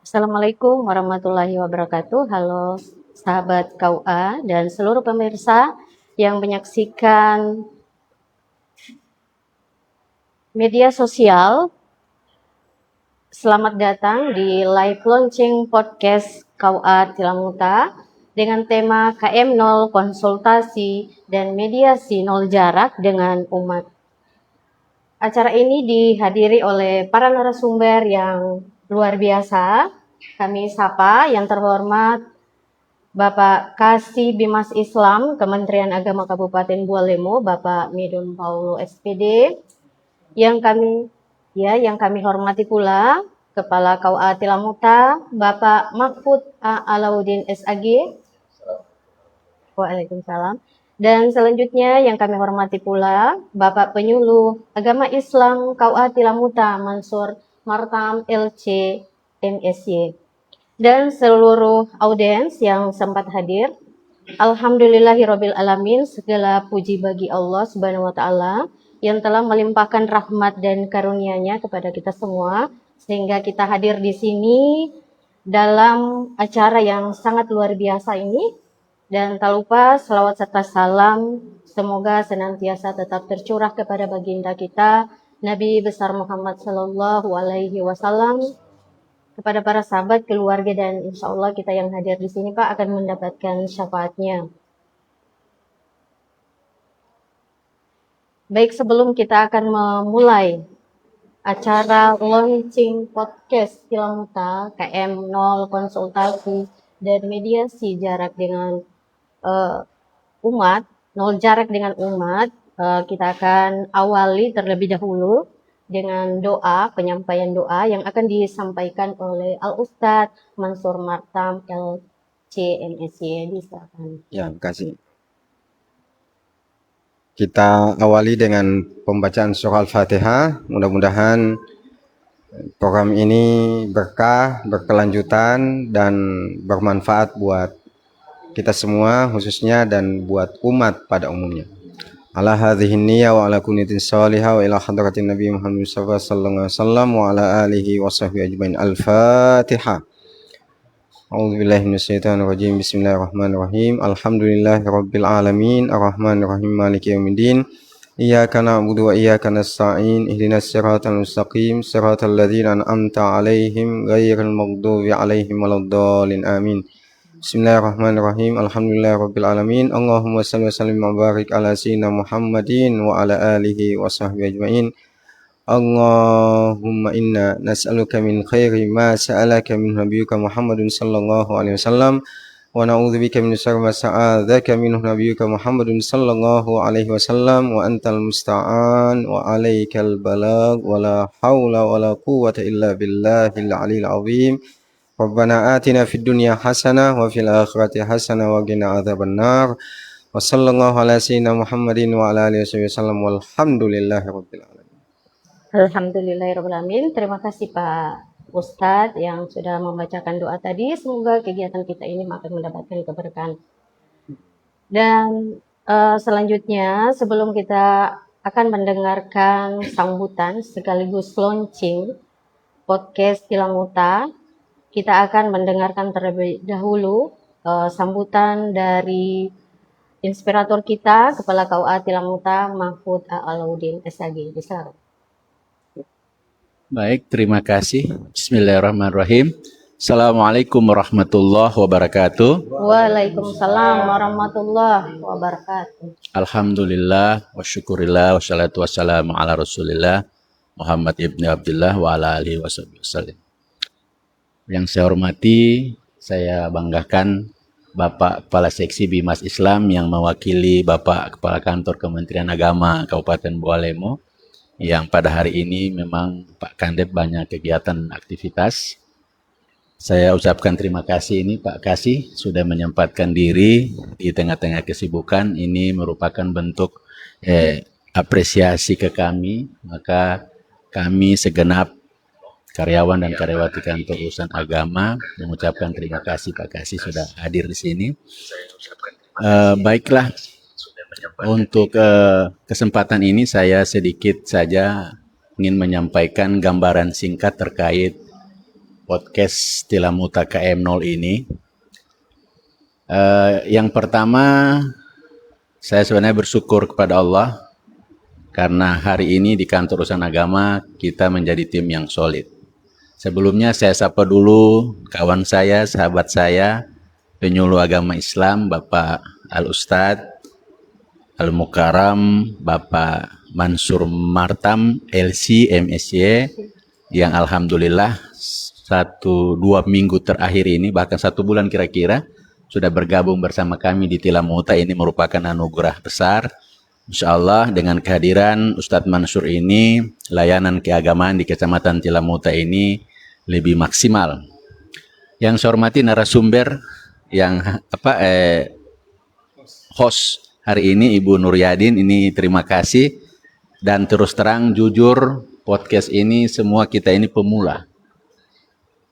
Assalamualaikum warahmatullahi wabarakatuh. Halo sahabat KUA dan seluruh pemirsa yang menyaksikan media sosial. Selamat datang di live launching podcast KUA Tilamuta dengan tema KM 0 konsultasi dan mediasi 0 jarak dengan umat. Acara ini dihadiri oleh para narasumber yang luar biasa. Kami sapa yang terhormat Bapak Kasih Bimas Islam Kementerian Agama Kabupaten Bualemo, Bapak Midun Paulo SPD, yang kami hormati pula Kepala KUA Tilamuta, Bapak Mahfud A. Alauddin SAG. Waalaikumsalam. Dan selanjutnya yang kami hormati pula Bapak Penyuluh Agama Islam KUA Tilamuta Mansur Martam LC MSY. Dan seluruh audiens yang sempat hadir. Alhamdulillahirabbil alamin, segala puji bagi Allah Subhanahu wa taala yang telah melimpahkan rahmat dan karunia-Nya kepada kita semua sehingga kita hadir di sini dalam acara yang sangat luar biasa ini. Dan tak lupa selawat serta salam semoga senantiasa tetap tercurah kepada baginda kita Nabi besar Muhammad sallallahu alaihi wasallam, kepada para sahabat, keluarga, dan insya Allah kita yang hadir di sini Pak akan mendapatkan syafaatnya. Baik, sebelum kita akan memulai acara launching podcast Tilamuta KM 0 konsultasi dan mediasi jarak dengan umat, 0 jarak dengan umat, kita akan awali terlebih dahulu dengan doa, penyampaian doa yang akan disampaikan oleh Al-Ustadz Mansur Martam LC MSY. Silakan. Ya, terima kasih. Kita awali dengan pembacaan surah Al-Fatihah. Mudah-mudahan program ini berkah, berkelanjutan, dan bermanfaat buat kita semua khususnya dan buat umat pada umumnya. Ala hadhihi niyya wa ala kunniyatin salihah wa ila hadratin Nabi Muhammad sallallahu alaihi wasallam wa ala alihi wa sahbihi ajmain. Al-Fatihah. A'udzubillahi minasyaitonirrajim. Bismillahirrahmanirrahim. Alhamdulillahirabbil alamin, arrahmanirrahim, maliki yaumiddin. Iyyaka na'budu wa iyyaka nasta'in. Ihdinas siratal mustaqim, siratal ladzina an'amta 'alaihim ghairil maghdubi 'alaihim waladdallin. Amin. Bismillahirrahmanirrahim. Alhamdulillahirabbil alamin. Allahumma shalli wa sallim wa barik ala sayyidina Muhammadin wa ala alihi wa sahbihi ajmain. Allahumma inna nas'aluka min khairi ma sa'alaka min nabiyyika Muhammadun sallallahu alaihi wasallam wa na'udzubika min syarri ma sa'adzaka min nabiyyika Muhammadun sallallahu alaihi wasallam wa antal musta'an wa alaikal balagh wa la haula wa la quwwata illa billahil aliyil azim. Rabbana atina fid dunya hasanah wa fil akhirati hasanah wa qina adzabannar. Wa sallallahu ala sayyidina Muhammadin wa ala alihi wasallam walhamdulillahirabbil alamin. Alhamdulillahirrahmanirrahim. Terima kasih Pak Ustadz yang sudah membacakan doa tadi. Semoga kegiatan kita ini akan mendapatkan keberkahan. Dan selanjutnya sebelum kita akan mendengarkan sambutan sekaligus launching podcast Tilamuta, kita akan mendengarkan terlebih dahulu sambutan dari inspirator kita, Kepala KUA Tilamuta Mahfud A. Alauddin SAG. Silakan. Baik, terima kasih. Bismillahirrahmanirrahim. Assalamualaikum warahmatullahi wabarakatuh. Waalaikumsalam warahmatullahi wabarakatuh. Alhamdulillah, wa syukurillah, wassalatu wassalamu ala rasulillah Muhammad ibn Abdullah wa ala alihi wasallam. Yang saya hormati, saya banggakan Bapak Kepala Seksi Bimas Islam yang mewakili Bapak Kepala Kantor Kementerian Agama Kabupaten Bualemo, yang pada hari ini memang Pak Kandep banyak kegiatan aktivitas. Saya ucapkan terima kasih ini Pak Kasih sudah menyempatkan diri di tengah-tengah kesibukan. Ini merupakan bentuk apresiasi ke kami, maka kami segenap karyawan dan karyawati kantor urusan agama mengucapkan terima kasih Pak Kasih sudah hadir di sini. Baiklah. Untuk kesempatan ini saya sedikit saja ingin menyampaikan gambaran singkat terkait podcast Tilamuta KM0 ini. Yang pertama, saya sebenarnya bersyukur kepada Allah karena hari ini di kantor urusan agama kita menjadi tim yang solid. Sebelumnya saya sapa dulu kawan saya, sahabat saya, penyuluh agama Islam, Bapak Al-Ustadz Al-Mukarram, Bapak Mansur Martam, LC, MSY, yang alhamdulillah 1-2 minggu terakhir ini, bahkan 1 bulan kira-kira, sudah bergabung bersama kami di Tilamuta. Ini merupakan anugerah besar. Insya Allah dengan kehadiran Ustadz Mansur ini, layanan keagamaan di Kecamatan Tilamuta ini lebih maksimal. Yang saya hormati narasumber yang host hari ini Ibu Nuryadin, ini terima kasih. Dan terus terang jujur podcast ini semua kita ini pemula.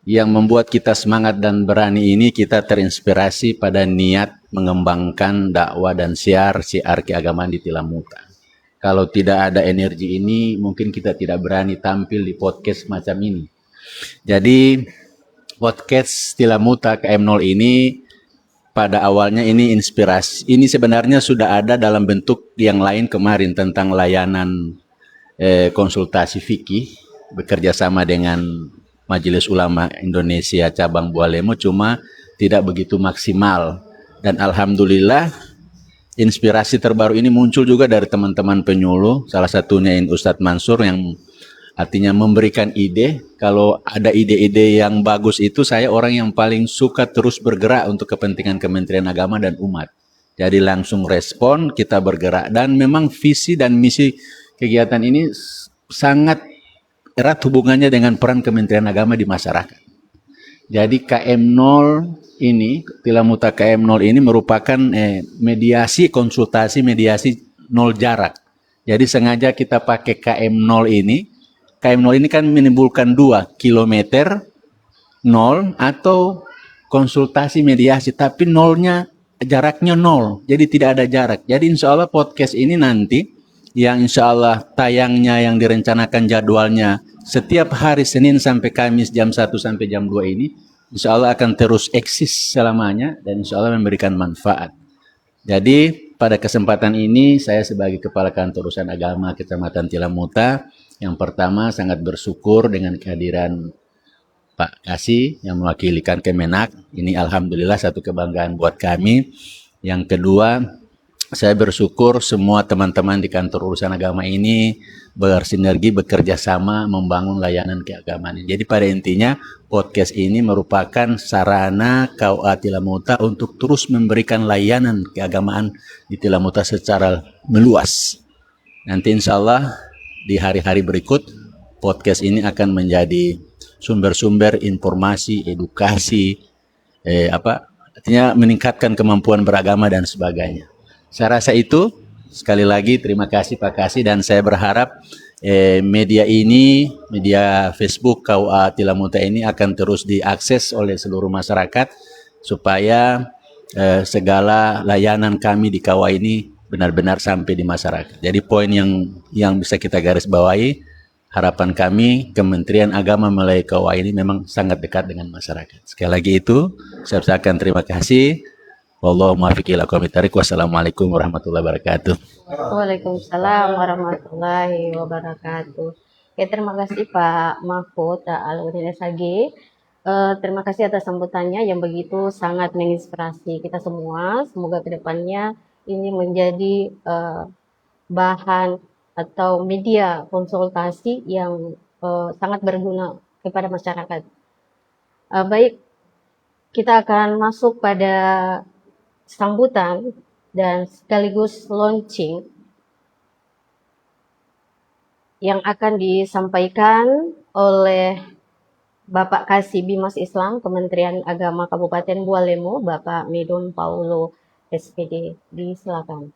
Yang membuat kita semangat dan berani ini kita terinspirasi pada niat mengembangkan dakwah dan siar keagamaan di Tilamuta. Kalau tidak ada energi ini mungkin kita tidak berani tampil di podcast macam ini. Jadi podcast Tilamuta KM0 ini pada awalnya ini inspirasi. Ini sebenarnya sudah ada dalam bentuk yang lain kemarin tentang layanan konsultasi fikih bekerja sama dengan Majelis Ulama Indonesia cabang Bualemo, cuma tidak begitu maksimal. Dan alhamdulillah inspirasi terbaru ini muncul juga dari teman-teman penyuluh. Salah satunya Ustadz Mansur yang artinya memberikan ide. Kalau ada ide-ide yang bagus itu saya orang yang paling suka terus bergerak untuk kepentingan Kementerian Agama dan umat. Jadi langsung respon, kita bergerak. Dan memang visi dan misi kegiatan ini sangat erat hubungannya dengan peran Kementerian Agama di masyarakat. Jadi KM0 ini, Tilamuta KM0 ini merupakan mediasi, konsultasi, mediasi nol jarak. Jadi sengaja kita pakai KM0 ini. KM0 ini kan menimbulkan 2 kilometer 0 atau konsultasi mediasi, tapi nolnya jaraknya 0, jadi tidak ada jarak. Jadi insya Allah podcast ini nanti yang insya Allah tayangnya yang direncanakan jadwalnya setiap hari Senin sampai Kamis jam 1 sampai jam 2 ini insya Allah akan terus eksis selamanya dan insya Allah memberikan manfaat. Jadi pada kesempatan ini saya sebagai Kepala Kantor Urusan Agama Kecamatan Tilamuta yang pertama sangat bersyukur dengan kehadiran Pak Kasih yang mewakili Kemenak. Ini alhamdulillah satu kebanggaan buat kami. Yang kedua, saya bersyukur semua teman-teman di kantor urusan agama ini bersinergi, bekerja sama membangun layanan keagamaan. Jadi pada intinya podcast ini merupakan sarana KUA Tilamuta untuk terus memberikan layanan keagamaan di Tilamuta secara meluas. Nanti insya Allah di hari-hari berikut podcast ini akan menjadi sumber-sumber informasi, edukasi, artinya meningkatkan kemampuan beragama dan sebagainya. Saya rasa itu. Sekali lagi terima kasih Pak Kasih dan saya berharap media ini, media Facebook KUA Tilamuta ini akan terus diakses oleh seluruh masyarakat supaya segala layanan kami di KUA ini benar-benar sampai di masyarakat. Jadi poin yang bisa kita garis bawahi, harapan kami Kementerian Agama melalui KUA ini memang sangat dekat dengan masyarakat. Sekali lagi itu, saya ucapkan terima kasih. Wallahu muwaffiq ila aqwamit thariq. Wassalamualaikum warahmatullahi wabarakatuh. Waalaikumsalam warahmatullahi wabarakatuh. Oke, terima kasih Pak Mahfud Al-Udin SAG. Terima kasih atas sambutannya yang begitu sangat menginspirasi kita semua. Semoga kedepannya ini menjadi bahan atau media konsultasi yang sangat berguna kepada masyarakat. Baik, kita akan masuk pada sambutan dan sekaligus launching yang akan disampaikan oleh Bapak Kasih Bimas Islam Kementerian Agama Kabupaten Bualemo, Bapak Medon Paulo SPD. Disilakan.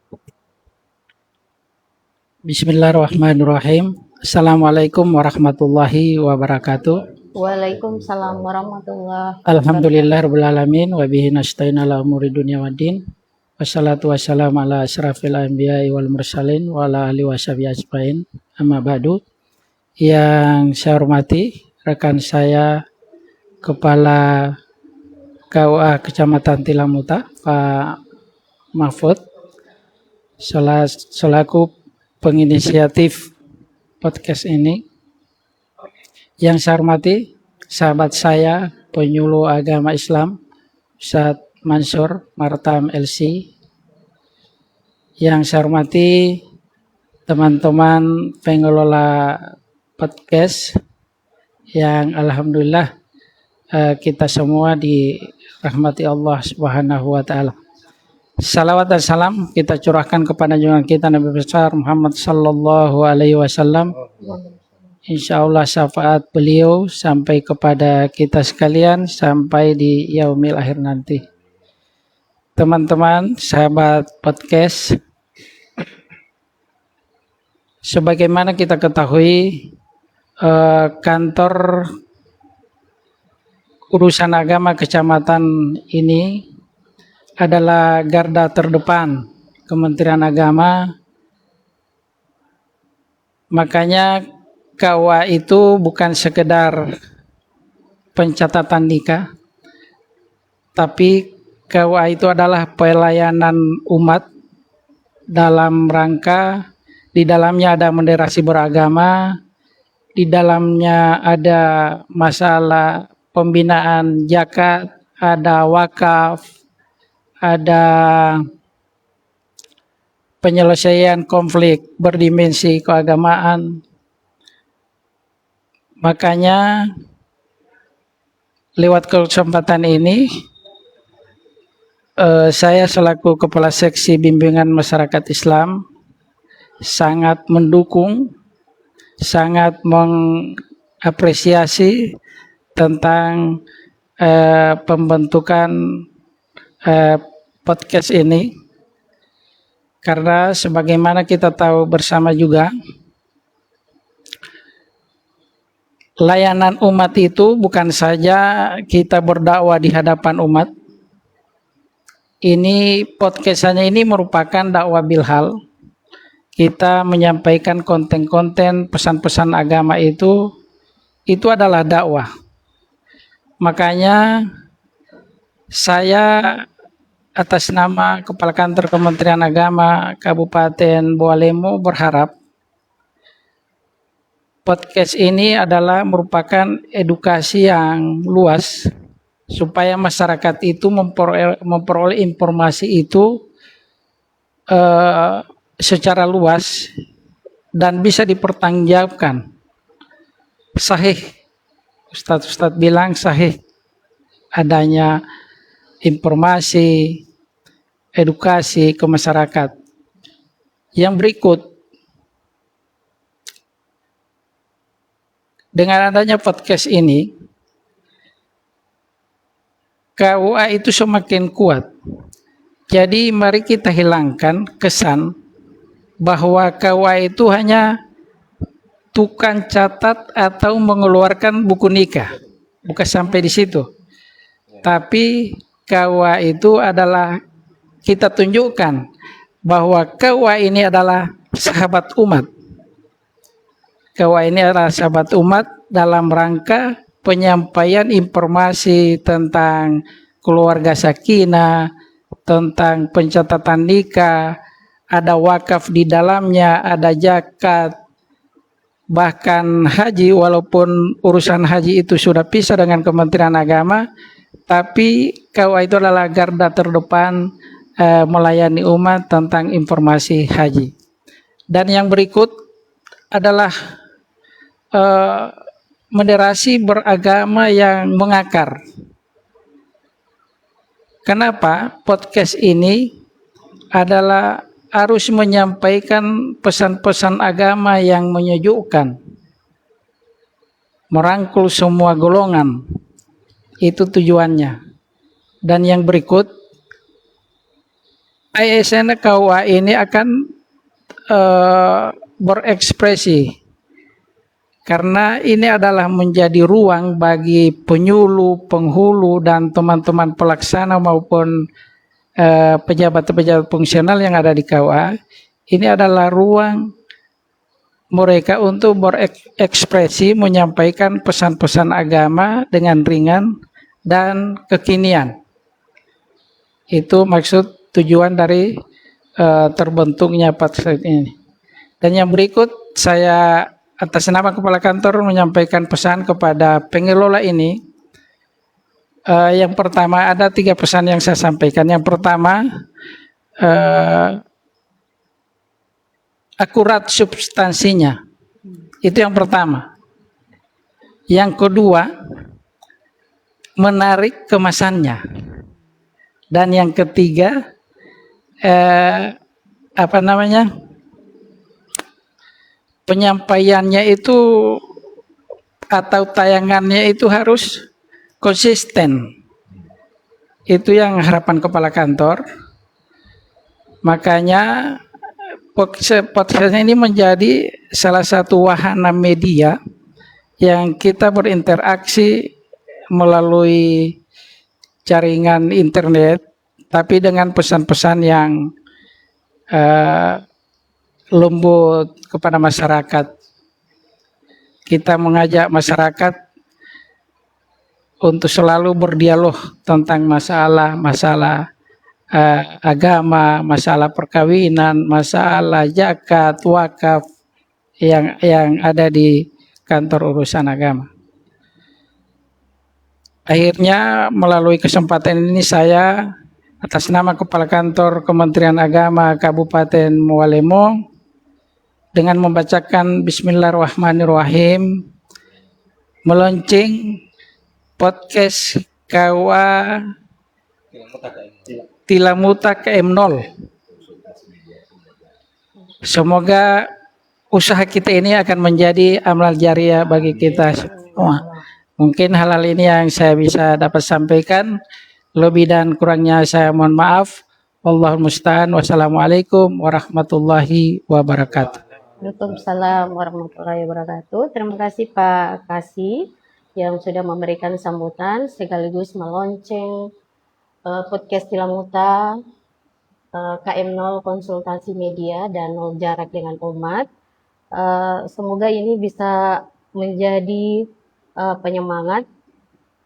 Bismillahirrahmanirrahim. Assalamualaikum warahmatullahi wabarakatuh. Waalaikumsalam warahmatullahi wabarakatuh. Alhamdulillahirabbil alamin wa bihi nasta'in ala umuri dunya waddin. Wassalatu wassalamu ala asyrafil anbiya'i wal mursalin wa ala alihi washabihi ajmain. Amma ba'du. Yang saya hormati rekan saya Kepala KUA Kecamatan Tilamuta, Pak Mahfud, selaku penginisiatif podcast ini. Yang saya hormati sahabat saya, penyuluh agama Islam, Ustadz Mansur Martam LC. Yang saya hormati teman-teman pengelola podcast yang alhamdulillah kita semua dirahmati Allah Subhanahu wa taala. Salawat dan salam kita curahkan kepada junjungan kita Nabi besar Muhammad sallallahu alaihi wasallam. Insyaallah syafaat beliau sampai kepada kita sekalian sampai di yaumil akhir nanti. Teman-teman, sahabat podcast, sebagaimana kita ketahui, kantor urusan agama kecamatan ini adalah garda terdepan Kementerian Agama. Makanya KUA itu bukan sekedar pencatatan nikah, tapi KUA itu adalah pelayanan umat dalam rangka di dalamnya ada moderasi beragama, di dalamnya ada masalah pembinaan zakat, ada wakaf, ada penyelesaian konflik berdimensi keagamaan. Makanya lewat kesempatan ini saya selaku Kepala Seksi Bimbingan Masyarakat Islam sangat mendukung, sangat mengapresiasi tentang pembentukan podcast ini, karena sebagaimana kita tahu bersama juga, layanan umat itu bukan saja kita berdakwah di hadapan umat. Ini podcastnya ini merupakan dakwah bilhal. Kita menyampaikan konten-konten pesan-pesan agama itu adalah dakwah. Makanya saya atas nama Kepala Kantor Kementerian Agama Kabupaten Bawalemo berharap podcast ini adalah merupakan edukasi yang luas supaya masyarakat itu memperoleh informasi itu secara luas dan bisa dipertanggungjawabkan. Sahih, Ustadz bilang sahih adanya informasi, edukasi ke masyarakat. Yang berikut, dengan adanya podcast ini, KUA itu semakin kuat. Jadi mari kita hilangkan kesan bahwa KUA itu hanya tukang catat atau mengeluarkan buku nikah. Bukan sampai di situ. Tapi KUA itu adalah kita tunjukkan bahwa KUA ini adalah sahabat umat. KUA ini adalah sahabat umat dalam rangka penyampaian informasi tentang keluarga sakinah, tentang pencatatan nikah, ada wakaf di dalamnya, ada zakat, bahkan haji, walaupun urusan haji itu sudah pisah dengan Kementerian Agama, tapi KUA itu adalah garda terdepan melayani umat tentang informasi haji. Dan yang berikut adalah moderasi beragama yang mengakar. Kenapa? Podcast ini adalah harus menyampaikan pesan-pesan agama yang menyejukkan, merangkul semua golongan. Itu tujuannya. Dan yang berikut, ASN KUA ini akan berekspresi, karena ini adalah menjadi ruang bagi penyuluh, penghulu, dan teman-teman pelaksana maupun pejabat-pejabat fungsional yang ada di KUA. Ini adalah ruang mereka untuk berekspresi, menyampaikan pesan-pesan agama dengan ringan dan kekinian. Itu maksud tujuan dari terbentuknya podcast ini. Dan yang berikut, saya atas nama Kepala Kantor menyampaikan pesan kepada pengelola ini. Yang pertama, ada 3 pesan yang saya sampaikan. Yang pertama, akurat substansinya. Itu yang pertama. Yang kedua, menarik kemasannya. Dan yang ketiga, penyampaiannya itu atau tayangannya itu harus konsisten. Itu yang harapan Kepala Kantor. Makanya podcast ini menjadi salah satu wahana media yang kita berinteraksi melalui jaringan internet, tapi dengan pesan-pesan yang lembut kepada masyarakat. Kita mengajak masyarakat untuk selalu berdialog tentang masalah agama, masalah perkawinan, masalah zakat, wakaf yang ada di kantor urusan agama. Akhirnya melalui kesempatan ini saya atas nama Kepala Kantor Kementerian Agama Kabupaten Mualemo dengan membacakan Bismillahirrahmanirrahim meluncing podcast KUA Tilamuta KM0. Semoga usaha kita ini akan menjadi amal jariah bagi kita semua. Mungkin hal-hal ini yang saya bisa dapat sampaikan. Lebih dan kurangnya saya mohon maaf. Wallahul musta'an. Wassalamualaikum warahmatullahi wabarakatuh. Waalaikumsalam warahmatullahi wabarakatuh. Terima kasih Pak Kasih yang sudah memberikan sambutan sekaligus melonceng podcast Tilamuta KM0 konsultasi media dan nol jarak dengan umat. Semoga ini bisa menjadi penyemangat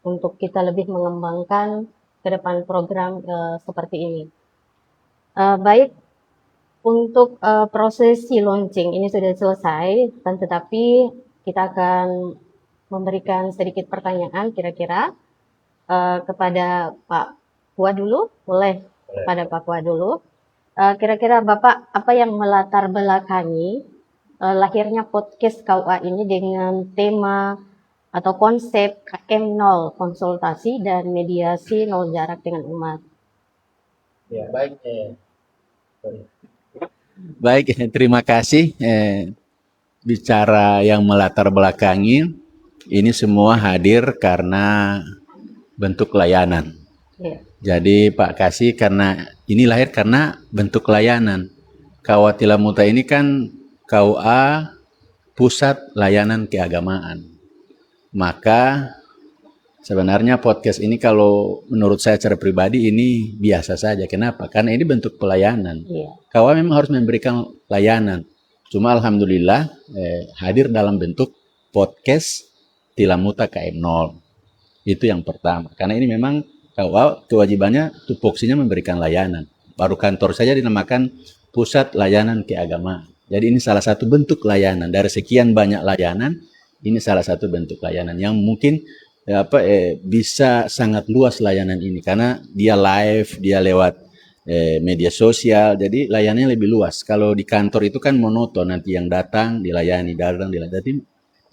untuk kita lebih mengembangkan ke depan program seperti ini. Baik, untuk prosesi launching ini sudah selesai, dan tetapi kita akan memberikan sedikit pertanyaan kira-kira kepada Pak Kua dulu, boleh kepada Pak Kua dulu. Kira-kira Bapak apa yang melatar belakangi lahirnya podcast KUA ini dengan tema atau konsep KM0 konsultasi dan mediasi nol jarak dengan umat? Ya, baik. Baik, terima kasih. Bicara yang melatar belakangi, ini semua hadir karena bentuk layanan. Ya. Jadi Pak Kasih karena ini lahir karena bentuk layanan. KUA Tilamuta ini kan KUA pusat layanan keagamaan. Maka sebenarnya podcast ini kalau menurut saya secara pribadi ini biasa saja. Kenapa? Karena ini bentuk pelayanan. Yeah. KUA memang harus memberikan layanan. Cuma alhamdulillah hadir dalam bentuk podcast Tilamuta KM0. Itu yang pertama. Karena ini memang KUA kewajibannya tupoksinya memberikan layanan. Baru kantor saja dinamakan Pusat Layanan Keagamaan. Jadi ini salah satu bentuk layanan. Dari sekian banyak layanan, ini salah satu bentuk layanan yang mungkin bisa sangat luas layanan ini karena dia live, dia lewat media sosial, jadi layanannya lebih luas. Kalau di kantor itu kan monoton, nanti yang datang dilayani,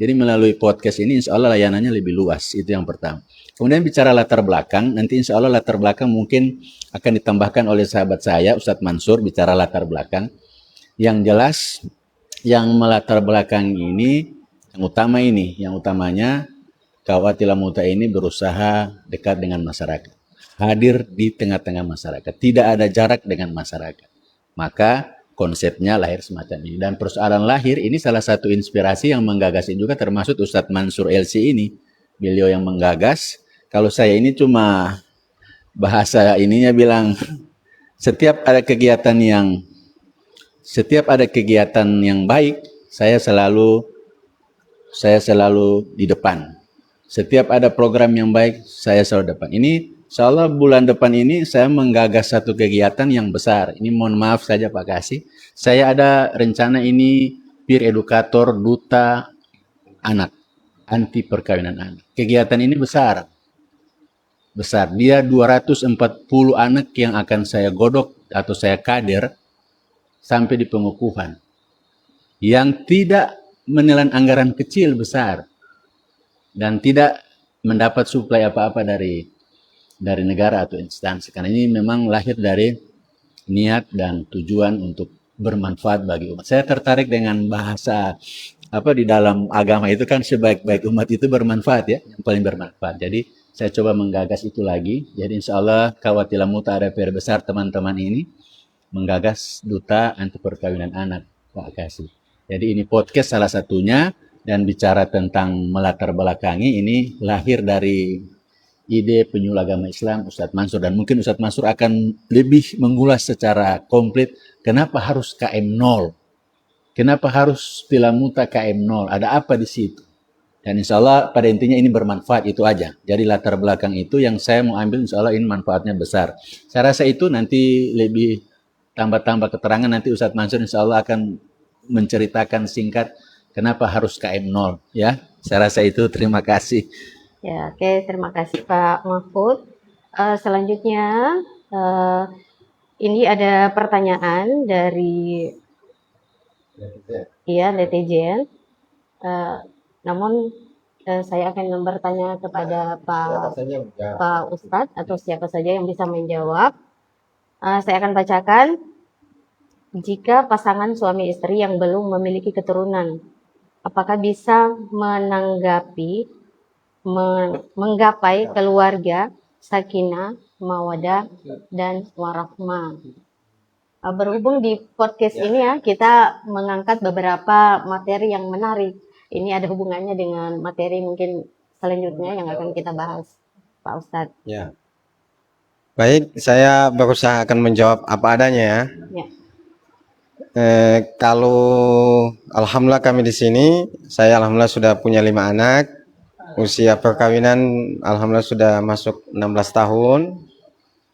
jadi melalui podcast ini insya Allah layanannya lebih luas, itu yang pertama. Kemudian bicara latar belakang, nanti insya Allah latar belakang mungkin akan ditambahkan oleh sahabat saya, Ustadz Mansur, bicara latar belakang. Yang jelas, yang melatar belakang ini, yang utamanya KUA Tilamuta ini berusaha dekat dengan masyarakat. Hadir di tengah-tengah masyarakat. Tidak ada jarak dengan masyarakat. Maka konsepnya lahir semacam ini. Dan persoalan lahir ini salah satu inspirasi yang menggagas ini juga termasuk Ustadz Mansur LC ini. Beliau yang menggagas. Kalau saya ini cuma bahasa ininya bilang setiap ada kegiatan yang baik saya selalu di depan. Setiap ada program yang baik, saya selalu depan. Ini insya Allah bulan depan ini saya menggagas satu kegiatan yang besar. Ini mohon maaf saja Pak Kasih. Saya ada rencana ini peer edukator duta anak, anti perkawinan anak. Kegiatan ini besar. Dia 240 anak yang akan saya godok atau saya kader sampai di pengukuhan. Yang tidak menelan anggaran kecil besar. Dan tidak mendapat suplai apa-apa dari negara atau instansi. Karena ini memang lahir dari niat dan tujuan untuk bermanfaat bagi umat. Saya tertarik dengan bahasa di dalam agama itu kan sebaik-baik umat itu bermanfaat ya, yang paling bermanfaat. Jadi saya coba menggagas itu lagi. Jadi insya Allah Kawati Lamuta ada PR besar teman-teman ini menggagas duta anti perkawinan anak Pak Kasih. Jadi ini podcast salah satunya. Dan bicara tentang melatar belakangi ini lahir dari ide penyuluh agama Islam Ustadz Mansur. Dan mungkin Ustadz Mansur akan lebih mengulas secara komplit kenapa harus KM 0. Kenapa harus Tilamuta KM 0. Ada apa di situ. Dan insya Allah pada intinya ini bermanfaat itu aja. Jadi latar belakang itu yang saya mau ambil insya Allah ini manfaatnya besar. Saya rasa itu nanti lebih tambah-tambah keterangan nanti Ustadz Mansur insya Allah akan menceritakan singkat kenapa harus KM 0 ya. Saya rasa itu. Terima kasih. Ya, oke, terima kasih Pak Mahfud. Selanjutnya ini ada pertanyaan dari netizen. Namun saya akan bertanya kepada Pak Ustadz atau siapa saja yang bisa menjawab. Saya akan bacakan. Jika pasangan suami istri yang belum memiliki keturunan, apakah bisa menggapai keluarga sakinah, mawadah, dan warahmah? Berhubung di podcast ini ya, kita mengangkat beberapa materi yang menarik. Ini ada hubungannya dengan materi mungkin selanjutnya yang akan kita bahas, Pak Ustadz. Ya. Baik, saya berusaha akan menjawab apa adanya ya. Ya. Kalau alhamdulillah kami di sini, saya alhamdulillah sudah punya 5 anak. Usia perkawinan alhamdulillah sudah masuk 16 tahun.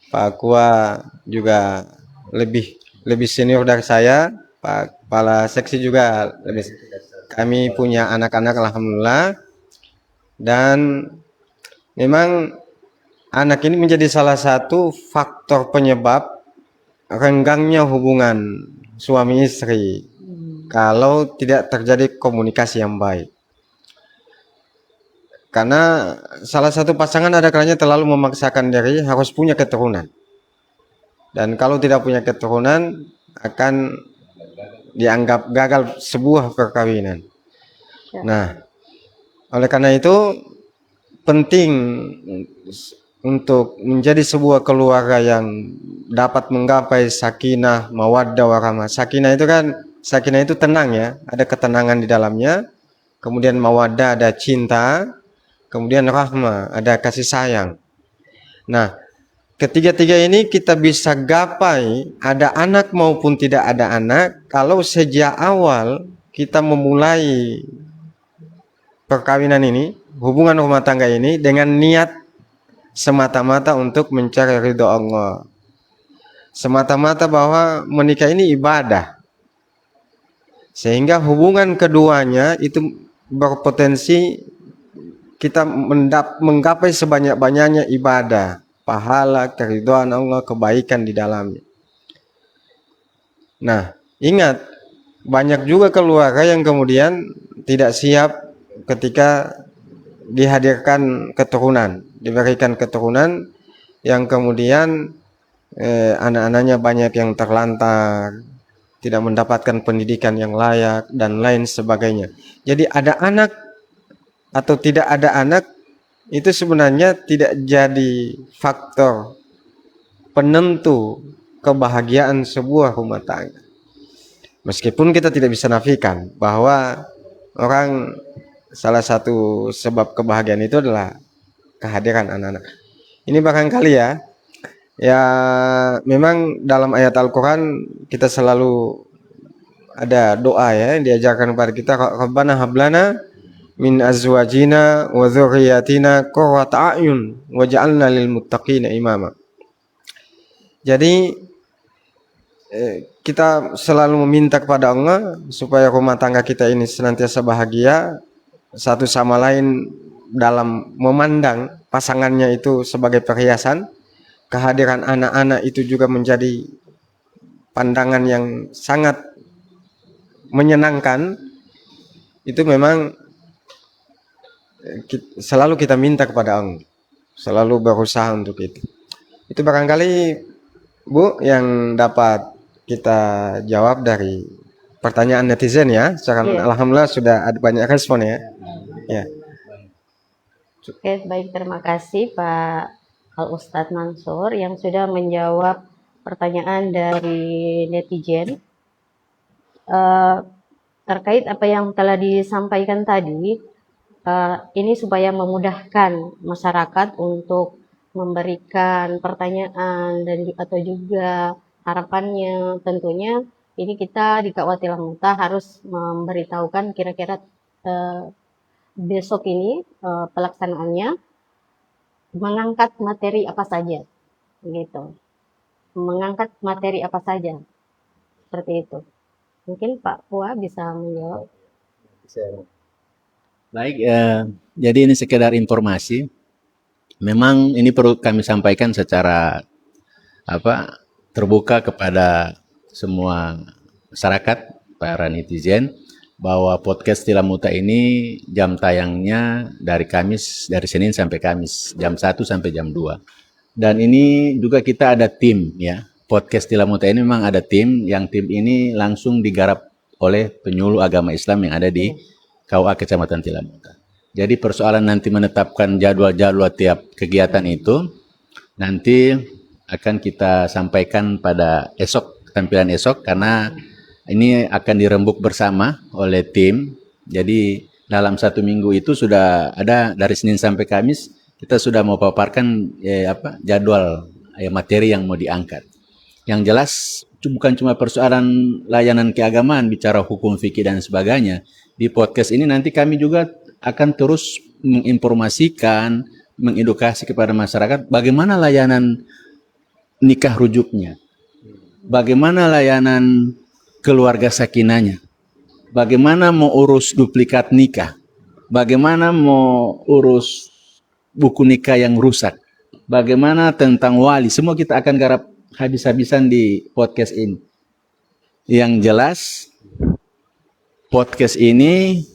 Pak Akua juga lebih senior dari saya. Pak Kepala Seksi juga lebih. Kami punya anak-anak alhamdulillah. Dan memang anak ini menjadi salah satu faktor penyebab renggangnya hubungan suami istri kalau tidak terjadi komunikasi yang baik. Karena salah satu pasangan ada kalanya terlalu memaksakan diri harus punya keturunan. Dan kalau tidak punya keturunan akan dianggap gagal sebuah perkawinan. Nah, oleh karena itu penting untuk menjadi sebuah keluarga yang dapat menggapai sakinah, mawaddah, warahmah. Sakinah itu tenang ya, ada ketenangan di dalamnya. Kemudian mawaddah ada cinta, kemudian rahmah ada kasih sayang. Nah, ketiga-tiga ini kita bisa gapai ada anak maupun tidak ada anak kalau sejak awal kita memulai perkawinan ini, hubungan rumah tangga ini dengan niat semata-mata untuk mencari ridho Allah. Semata-mata bahwa menikah ini ibadah. Sehingga hubungan keduanya itu berpotensi kita menggapai sebanyak-banyaknya ibadah, pahala, keridhaan Allah, kebaikan di dalamnya. Nah, ingat, banyak juga keluarga yang kemudian tidak siap ketika dihadirkan keturunan, diberikan keturunan yang kemudian anak-anaknya banyak yang terlantar, tidak mendapatkan pendidikan yang layak dan lain sebagainya. Jadi ada anak atau tidak ada anak itu sebenarnya tidak jadi faktor penentu kebahagiaan sebuah rumah tangga. Meskipun kita tidak bisa nafikan bahwa salah satu sebab kebahagiaan itu adalah kehadiran anak-anak. Ini barangkali ya memang dalam ayat Al-Quran kita selalu ada doa ya yang diajarkan kepada kita, Rabbana hablana min azwajina wa dzurriyyatina qurrata a'yun waj'alna lil muttaqina imama. Jadi kita selalu meminta kepada Allah supaya rumah tangga kita ini senantiasa bahagia, satu sama lain dalam memandang pasangannya itu sebagai perhiasan. Kehadiran anak-anak itu juga menjadi pandangan yang sangat menyenangkan. Itu memang selalu kita minta kepada Allah, selalu berusaha untuk itu. Itu barangkali Bu yang dapat kita jawab dari pertanyaan netizen ya. Sekarang alhamdulillah sudah ada banyak respon ya. Ya. Oke, baik, terima kasih Pak Al Ustadz Mansur yang sudah menjawab pertanyaan dari netizen. Terkait apa yang telah disampaikan tadi, ini supaya memudahkan masyarakat untuk memberikan pertanyaan dan atau juga harapannya, tentunya ini kita di KUA Tilamuta harus memberitahukan kira-kira besok ini pelaksanaannya mengangkat materi apa saja, gitu. Mengangkat materi apa saja, seperti itu. Mungkin Pak Pua bisa menjawab. Baik, jadi ini sekedar informasi. Memang ini perlu kami sampaikan secara terbuka kepada semua masyarakat, para netizen, bahwa podcast Tilamuta ini jam tayangnya dari Senin sampai Kamis, jam 1 sampai jam 2. Dan ini juga kita ada tim ya. Podcast Tilamuta ini memang ada tim, yang tim ini langsung digarap oleh penyuluh agama Islam yang ada di KUA Kecamatan Tilamuta. Jadi persoalan nanti menetapkan jadwal-jadwal tiap kegiatan itu nanti akan kita sampaikan pada tampilan esok, karena ini akan dirembuk bersama oleh tim. Jadi dalam 1 minggu itu sudah ada dari Senin sampai Kamis, kita sudah mau paparkan jadwal materi yang mau diangkat. Yang jelas bukan cuma persoalan layanan keagamaan, bicara hukum fikih dan sebagainya. Di podcast ini nanti kami juga akan terus menginformasikan, mengedukasi kepada masyarakat bagaimana layanan nikah rujuknya, bagaimana layanan keluarga sakinanya, bagaimana mau urus duplikat nikah, bagaimana mau urus buku nikah yang rusak, bagaimana tentang wali, semua kita akan garap habis-habisan di podcast ini. Yang jelas podcast ini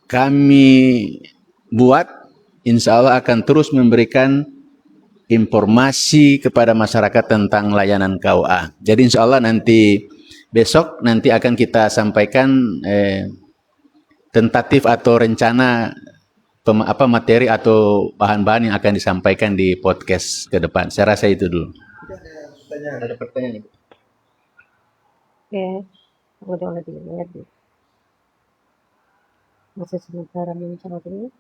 kami buat, insya Allah akan terus memberikan informasi kepada masyarakat tentang layanan KUA. Jadi insya Allah nanti besok akan kita sampaikan tentatif atau rencana materi atau bahan-bahan yang akan disampaikan di podcast ke depan. Saya rasa itu dulu. Ada pertanyaan? Oke, udah lihat dulu. Masih sementara mencatat ini.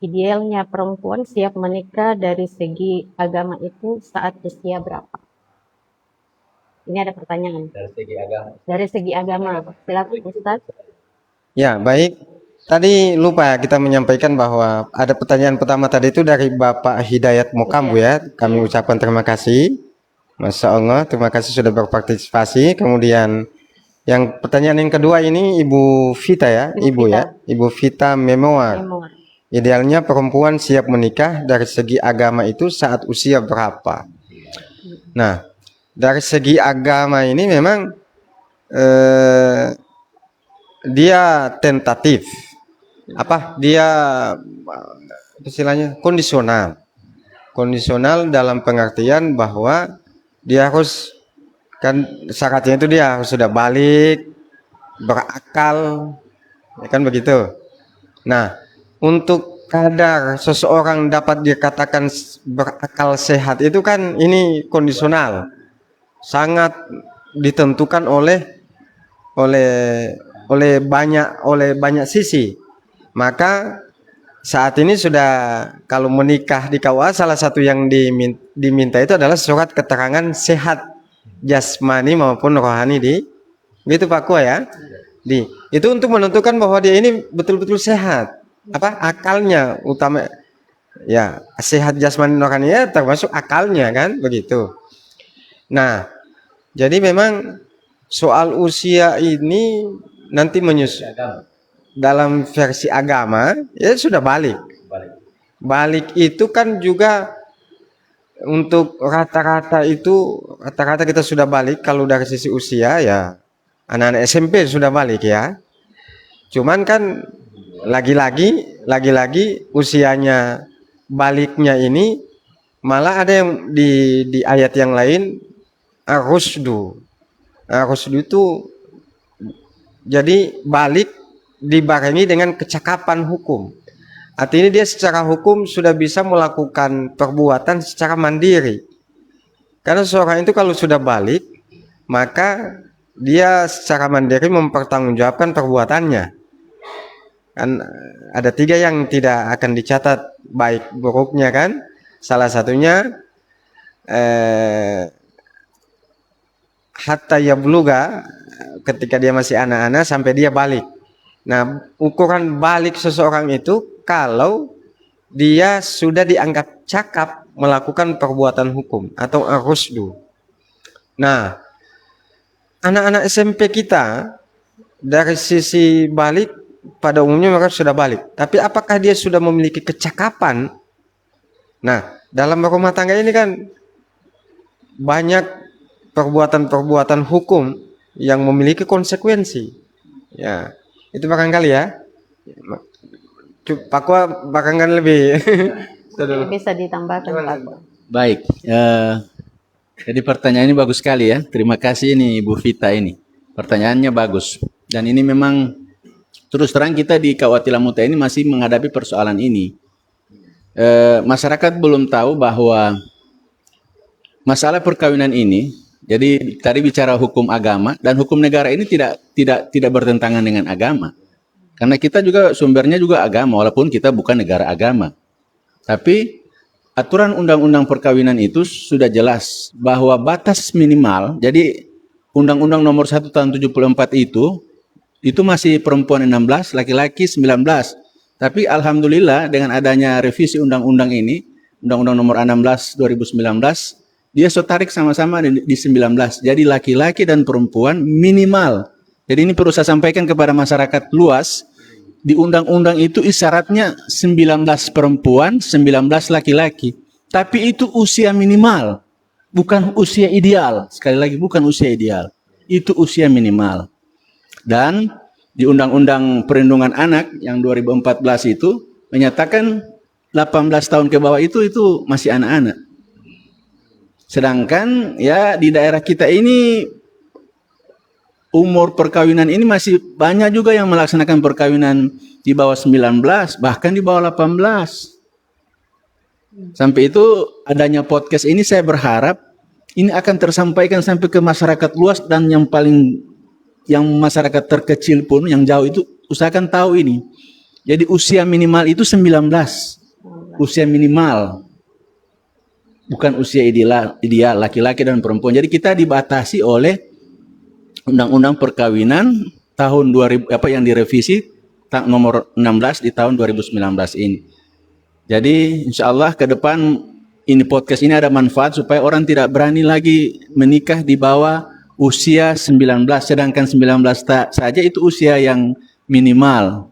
Idealnya perempuan siap menikah dari segi agama itu saat usia berapa? Ini ada pertanyaan. Dari segi agama. Dari segi agama, silakan Ustaz. Ya, baik. Tadi lupa kita menyampaikan bahwa ada pertanyaan pertama tadi itu dari Bapak Hidayat Mokambu ya. Kami ucapkan terima kasih. Masya Allah, terima kasih sudah berpartisipasi. Kemudian yang pertanyaan yang kedua ini Ibu Vita ya, Ibu Vita Memoir. Idealnya perempuan siap menikah dari segi agama itu saat usia berapa? Nah, dari segi agama ini memang dia tentatif. Dia istilahnya kondisional. Kondisional dalam pengertian bahwa dia harus, kan syaratnya itu dia harus sudah balik, berakal, ya kan begitu. Nah, untuk kadar seseorang dapat dikatakan berakal sehat itu kan ini kondisional, sangat ditentukan oleh banyak sisi. Maka saat ini sudah kalau menikah di KUA salah satu yang diminta itu adalah surat keterangan sehat jasmani maupun rohani gitu Pak Kua ya. Itu untuk menentukan bahwa dia ini betul-betul sehat. Akalnya utama ya, sehat jasmani rohani ya termasuk akalnya kan begitu. Nah, jadi memang soal usia ini nanti menyusul dalam versi agama ya sudah balik. Balik itu kan juga untuk rata-rata kita sudah balik kalau dari sisi usia ya anak-anak SMP sudah balik ya. Cuman kan lagi-lagi usianya baliknya ini malah ada yang di ayat yang lain ar-rusdu. Ar-rusdu itu jadi balik dibarengi dengan kecakapan hukum. Artinya dia secara hukum sudah bisa melakukan perbuatan secara mandiri. Karena seorang itu kalau sudah balik, maka dia secara mandiri mempertanggungjawabkan perbuatannya. Kan ada 3 yang tidak akan dicatat baik buruknya kan. Salah satunya hatta yabluga, ketika dia masih anak-anak sampai dia balik. Nah, ukuran balik seseorang itu kalau dia sudah dianggap cakap melakukan perbuatan hukum atau ar-rusdu. Nah, anak-anak SMP kita dari sisi balik pada umumnya mereka sudah balik. Tapi apakah dia sudah memiliki kecakapan? Nah, dalam rumah tangga ini kan banyak perbuatan-perbuatan hukum yang memiliki konsekuensi. Ya. Itu barangkali ya. Pak Kua barangkali lebih Bisa ditambahkan Pak Kua. Baik, jadi pertanyaan ini bagus sekali ya. Terima kasih ini Ibu Vita ini. Pertanyaannya bagus. Dan ini memang terus terang kita di KUA Tilamuta ini masih menghadapi persoalan ini. Masyarakat belum tahu bahwa masalah perkawinan ini, jadi tadi bicara hukum agama dan hukum negara ini tidak bertentangan dengan agama. Karena kita juga sumbernya juga agama walaupun kita bukan negara agama. Tapi aturan undang-undang perkawinan itu sudah jelas bahwa batas minimal, jadi Undang-Undang Nomor 1 Tahun 74 itu masih perempuan 16, laki-laki 19. Tapi alhamdulillah dengan adanya revisi undang-undang ini, Undang-Undang Nomor 16 2019, dia tarik sama-sama di 19. Jadi laki-laki dan perempuan minimal. Jadi ini perlu saya sampaikan kepada masyarakat luas. Di undang-undang itu isyaratnya 19 perempuan, 19 laki-laki. Tapi itu usia minimal. Bukan usia ideal. Sekali lagi bukan usia ideal. Itu usia minimal. Dan di Undang-Undang Perlindungan Anak yang 2014 itu menyatakan 18 tahun ke bawah itu masih anak-anak. Sedangkan ya di daerah kita ini umur perkawinan ini masih banyak juga yang melaksanakan perkawinan di bawah 19, bahkan di bawah 18. Sampai itu adanya podcast ini saya berharap ini akan tersampaikan sampai ke masyarakat luas dan yang masyarakat terkecil pun yang jauh itu usahakan tahu ini. Jadi usia minimal itu 19. Usia minimal. Bukan usia ideal laki-laki dan perempuan. Jadi kita dibatasi oleh Undang-Undang Perkawinan tahun 2000 yang direvisi nomor 16 di tahun 2019 ini. Jadi insya Allah ke depan ini podcast ini ada manfaat supaya orang tidak berani lagi menikah di bawah usia 19, sedangkan 19 saja itu usia yang minimal.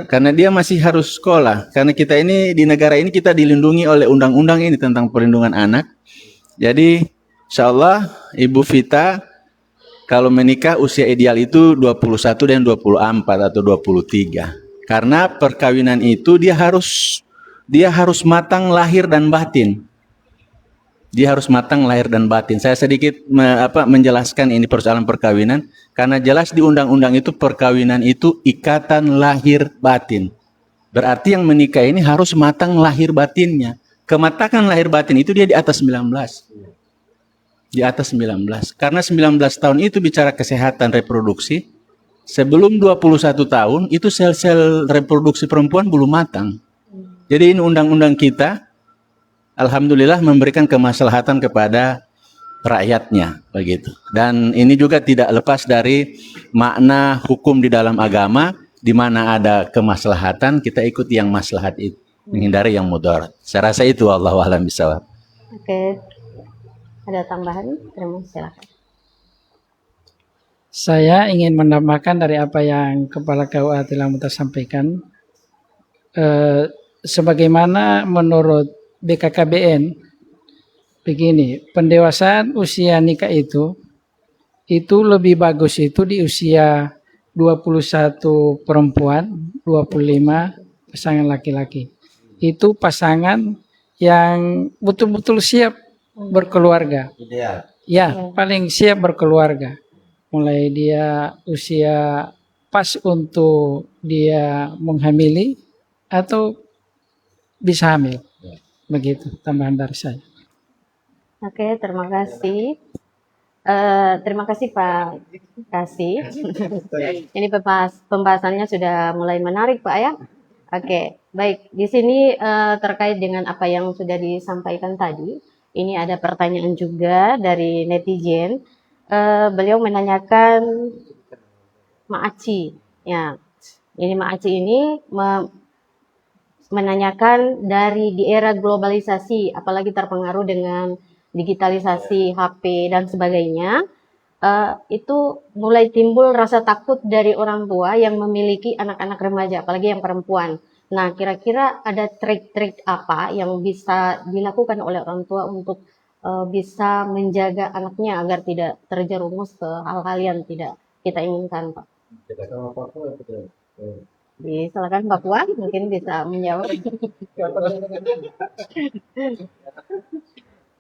Karena dia masih harus sekolah. Karena kita ini di negara ini kita dilindungi oleh undang-undang ini tentang perlindungan anak. Jadi insya Allah Ibu Vita kalau menikah usia ideal itu 21 dan 24 atau 23. Karena perkawinan itu dia harus matang lahir dan batin. Dia harus matang lahir dan batin. Saya sedikit menjelaskan ini persoalan perkawinan karena jelas di undang-undang itu perkawinan itu ikatan lahir batin. Berarti yang menikah ini harus matang lahir batinnya. Kematangan lahir batin itu dia di atas 19. Di atas 19. Karena 19 tahun itu bicara kesehatan reproduksi. Sebelum 21 tahun itu sel-sel reproduksi perempuan belum matang. Jadi ini undang-undang kita alhamdulillah memberikan kemaslahatan kepada rakyatnya begitu. Dan ini juga tidak lepas dari makna hukum di dalam agama, di mana ada kemaslahatan kita ikuti yang maslahat itu, menghindari yang mudarat. Saya rasa itu, wallahu a'lam bishawab. Oke, ada tambahan? Terima kasih, silakan. Saya ingin menambahkan dari apa yang Kepala KUA telah sampaikan. Sebagaimana menurut BKKBN, begini, pendewasaan usia nikah itu lebih bagus itu di usia 21 perempuan, 25 pasangan laki-laki. Itu pasangan yang betul-betul siap berkeluarga. Ideal. Ya, paling siap berkeluarga. Mulai dia usia pas untuk dia menghamili atau bisa hamil. Begitu tambahan dari saya. Oke, terima kasih. Terima kasih Pak Kasih. Ini pembahasannya sudah mulai menarik Pak ya. Oke, baik. Di sini terkait dengan apa yang sudah disampaikan tadi, ini ada pertanyaan juga dari netizen. Beliau menanyakan Maaci. Ya, ini Maaci ini menanyakan dari di era globalisasi, apalagi terpengaruh dengan digitalisasi HP dan sebagainya, itu mulai timbul rasa takut dari orang tua yang memiliki anak-anak remaja, apalagi yang perempuan. Nah, kira-kira ada trik-trik apa yang bisa dilakukan oleh orang tua untuk bisa menjaga anaknya agar tidak terjerumus ke hal-hal yang tidak kita inginkan, Pak? Silakan Pak Puan, mungkin bisa menjawab.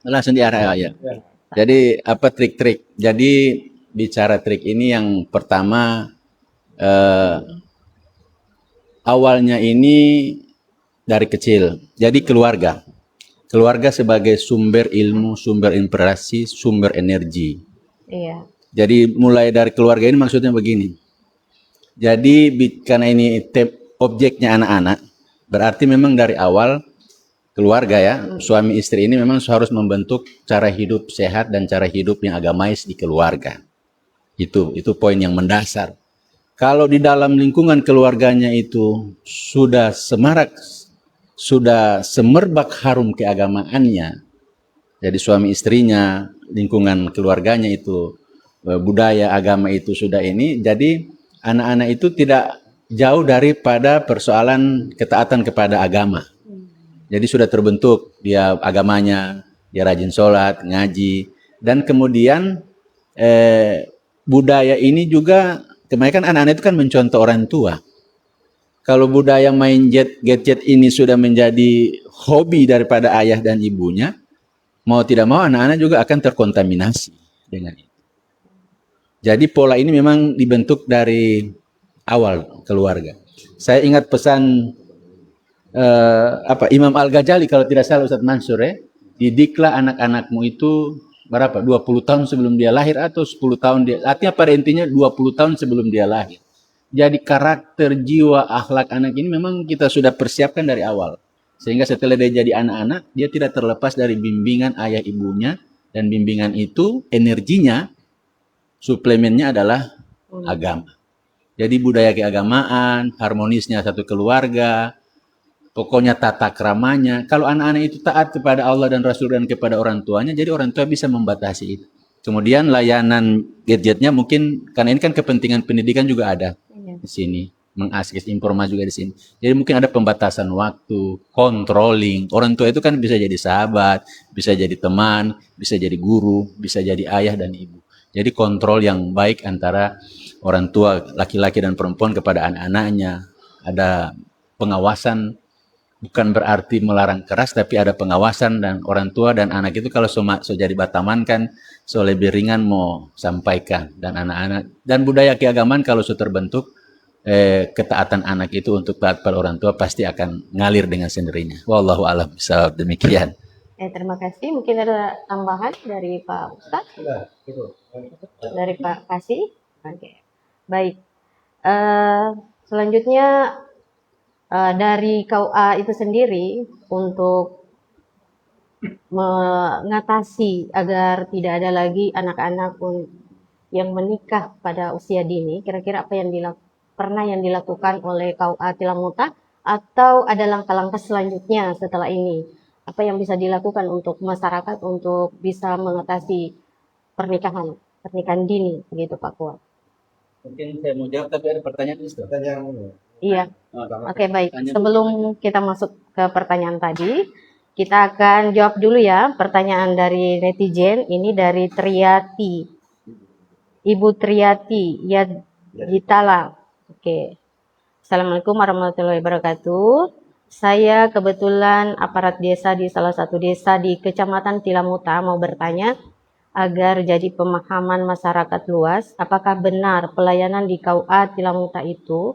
Langsung diarah ya. Jadi apa trik-trik? Jadi bicara trik ini yang pertama awalnya ini dari kecil. Jadi keluarga. Keluarga sebagai sumber ilmu, sumber inspirasi, sumber energi. Iya. Jadi mulai dari keluarga ini maksudnya begini. Jadi karena ini objeknya anak-anak, berarti memang dari awal keluarga ya, suami istri ini memang harus membentuk cara hidup sehat dan cara hidup yang agamais di keluarga. Itu poin yang mendasar. Kalau di dalam lingkungan keluarganya itu sudah semarak, sudah semerbak harum keagamaannya, jadi suami istrinya, lingkungan keluarganya itu, budaya agama itu sudah ini, jadi anak-anak itu tidak jauh daripada persoalan ketaatan kepada agama. Jadi sudah terbentuk dia agamanya, dia rajin sholat, ngaji, dan kemudian budaya ini juga, kebanyakan anak-anak itu kan mencontoh orang tua. Kalau budaya main gadget ini sudah menjadi hobi daripada ayah dan ibunya, mau tidak mau anak-anak juga akan terkontaminasi dengan itu. Jadi pola ini memang dibentuk dari awal keluarga. Saya ingat pesan Imam Al-Ghazali kalau tidak salah Ustaz Mansur ya, didiklah anak-anakmu itu berapa? 20 tahun sebelum dia lahir atau 10 tahun dia. Artinya pada intinya 20 tahun sebelum dia lahir. Jadi karakter, jiwa, akhlak anak ini memang kita sudah persiapkan dari awal. Sehingga setelah dia jadi anak-anak, dia tidak terlepas dari bimbingan ayah ibunya, dan bimbingan itu energinya, suplemennya adalah agama. Jadi budaya keagamaan, harmonisnya satu keluarga, pokoknya tata keramanya. Kalau anak-anak itu taat kepada Allah dan Rasul dan kepada orang tuanya, jadi orang tua bisa membatasi itu. Kemudian layanan gadgetnya mungkin, karena ini kan kepentingan pendidikan juga ada di sini, mengakses informasi juga di sini. Jadi mungkin ada pembatasan waktu, controlling. Orang tua itu kan bisa jadi sahabat, bisa jadi teman, bisa jadi guru, bisa jadi ayah dan ibu. Jadi kontrol yang baik antara orang tua laki-laki dan perempuan kepada anak-anaknya. Ada pengawasan, bukan berarti melarang keras, tapi ada pengawasan, dan orang tua dan anak itu kalau so jadi bataman kan so lebih ringan mau sampaikan. Dan anak-anak dan budaya keagamaan kalau sudah terbentuk, ketaatan anak itu untuk taat pada orang tua pasti akan ngalir dengan sendirinya. Wallahu a'lam bishawab. Demikian. Terima kasih. Mungkin ada tambahan dari Pak Ustadz? Dari Pak Kasih? Oke. Baik. Eh, Selanjutnya dari KUA itu sendiri untuk mengatasi agar tidak ada lagi anak-anak yang menikah pada usia dini, kira-kira apa yang pernah yang dilakukan oleh KUA Tilamuta atau ada langkah-langkah selanjutnya setelah ini? Apa yang bisa dilakukan untuk masyarakat untuk bisa mengatasi pernikahan dini, begitu Pak Kuat? Mungkin saya mau jawab tapi ada pertanyaan itu. Iya. Oke, baik. Sebelum kita masuk ke pertanyaan tadi, kita akan jawab dulu ya pertanyaan dari netizen. Ini dari Triati. Ibu Triati Yaditala. Oke. Assalamualaikum warahmatullahi wabarakatuh. Saya kebetulan aparat desa di salah satu desa di Kecamatan Tilamuta mau bertanya agar jadi pemahaman masyarakat luas, apakah benar pelayanan di KUA Tilamuta itu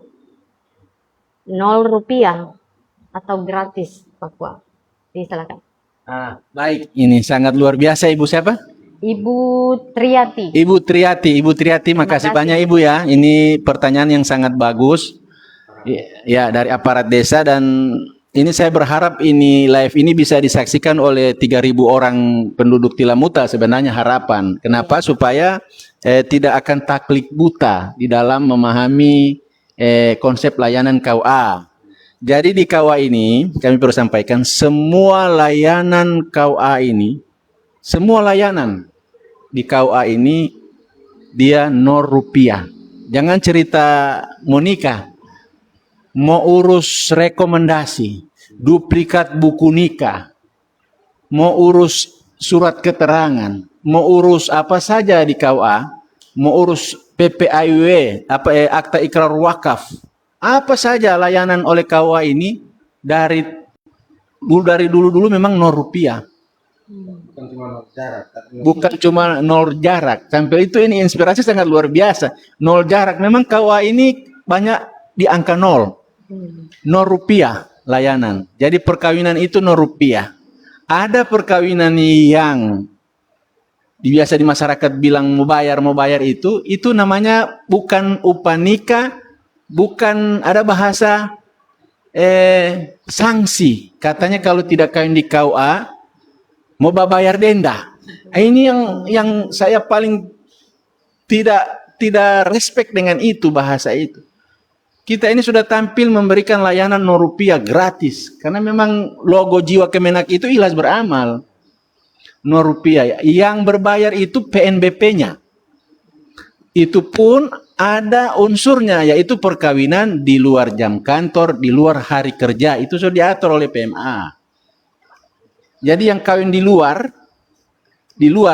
0 rupiah atau gratis, Pak Kuat? Silakan. Baik, ini sangat luar biasa. Ibu siapa? Ibu Triati. Ibu Triati, makasih banyak Ibu ya. Ini pertanyaan yang sangat bagus. Ya, dari aparat desa, dan ini saya berharap ini live ini bisa disaksikan oleh 3.000 orang penduduk Tilamuta sebenarnya harapan. Kenapa? Supaya tidak akan taklid buta di dalam memahami konsep layanan KUA. Jadi di KUA ini kami perlu sampaikan semua layanan KUA ini, semua layanan di KUA ini dia 0 rupiah. Jangan cerita mau nikah, mau urus rekomendasi, duplikat buku nikah, mau urus surat keterangan, mau urus apa saja di KUA, mau urus PPAIW, akta ikrar wakaf, apa saja layanan oleh KUA ini dari dulu memang 0 rupiah. Bukan cuma 0 jarak. Sampai itu ini inspirasi sangat luar biasa. 0 jarak. Memang KUA ini banyak di angka 0. 0 rupiah layanan. Jadi perkawinan itu 0 rupiah. Ada perkawinan yang biasa di masyarakat bilang mau bayar itu namanya bukan upah nikah, bukan, ada bahasa sanksi. Katanya kalau tidak kawin di KUA mau bayar denda. Ini yang saya paling tidak respect dengan itu, bahasa itu. Kita ini sudah tampil memberikan layanan 0 rupiah gratis. Karena memang logo jiwa Kemenak itu ikhlas beramal. 0 rupiah. Yang berbayar itu PNBP-nya. Itu pun ada unsurnya, yaitu perkawinan di luar jam kantor, di luar hari kerja. Itu sudah diatur oleh PMA. Jadi yang kawin di luar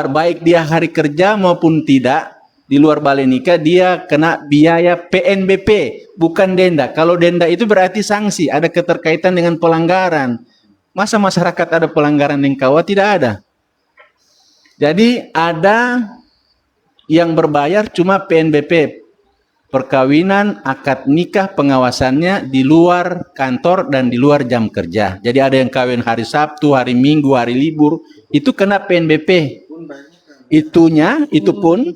baik dia hari kerja maupun tidak, di luar balai nikah, dia kena biaya PNBP, bukan denda. Kalau denda itu berarti sanksi, ada keterkaitan dengan pelanggaran. Masa masyarakat ada pelanggaran yang KUA? Tidak ada. Jadi ada yang berbayar cuma PNBP, perkawinan, akad nikah, pengawasannya di luar kantor dan di luar jam kerja. Jadi ada yang kawin hari Sabtu, hari Minggu, hari libur, itu kena PNBP. Itu pun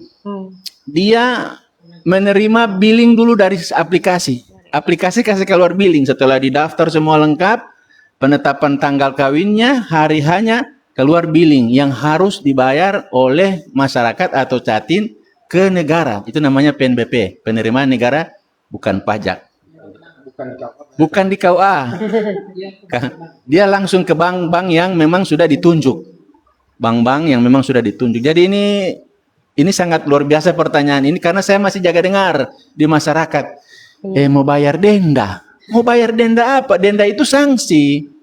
dia menerima billing dulu dari aplikasi. Aplikasi kasih keluar billing setelah didaftar semua lengkap, penetapan tanggal kawinnya, hari hanya keluar billing yang harus dibayar oleh masyarakat atau catin ke negara. Itu namanya PNBP, penerimaan negara bukan pajak. Bukan di KUA. Dia langsung ke bank-bank yang memang sudah ditunjuk. Bank-bank yang memang sudah ditunjuk. Jadi ini sangat luar biasa pertanyaan ini, karena saya masih jaga dengar di masyarakat. Mau bayar denda. Mau bayar denda apa? Denda itu sanksi.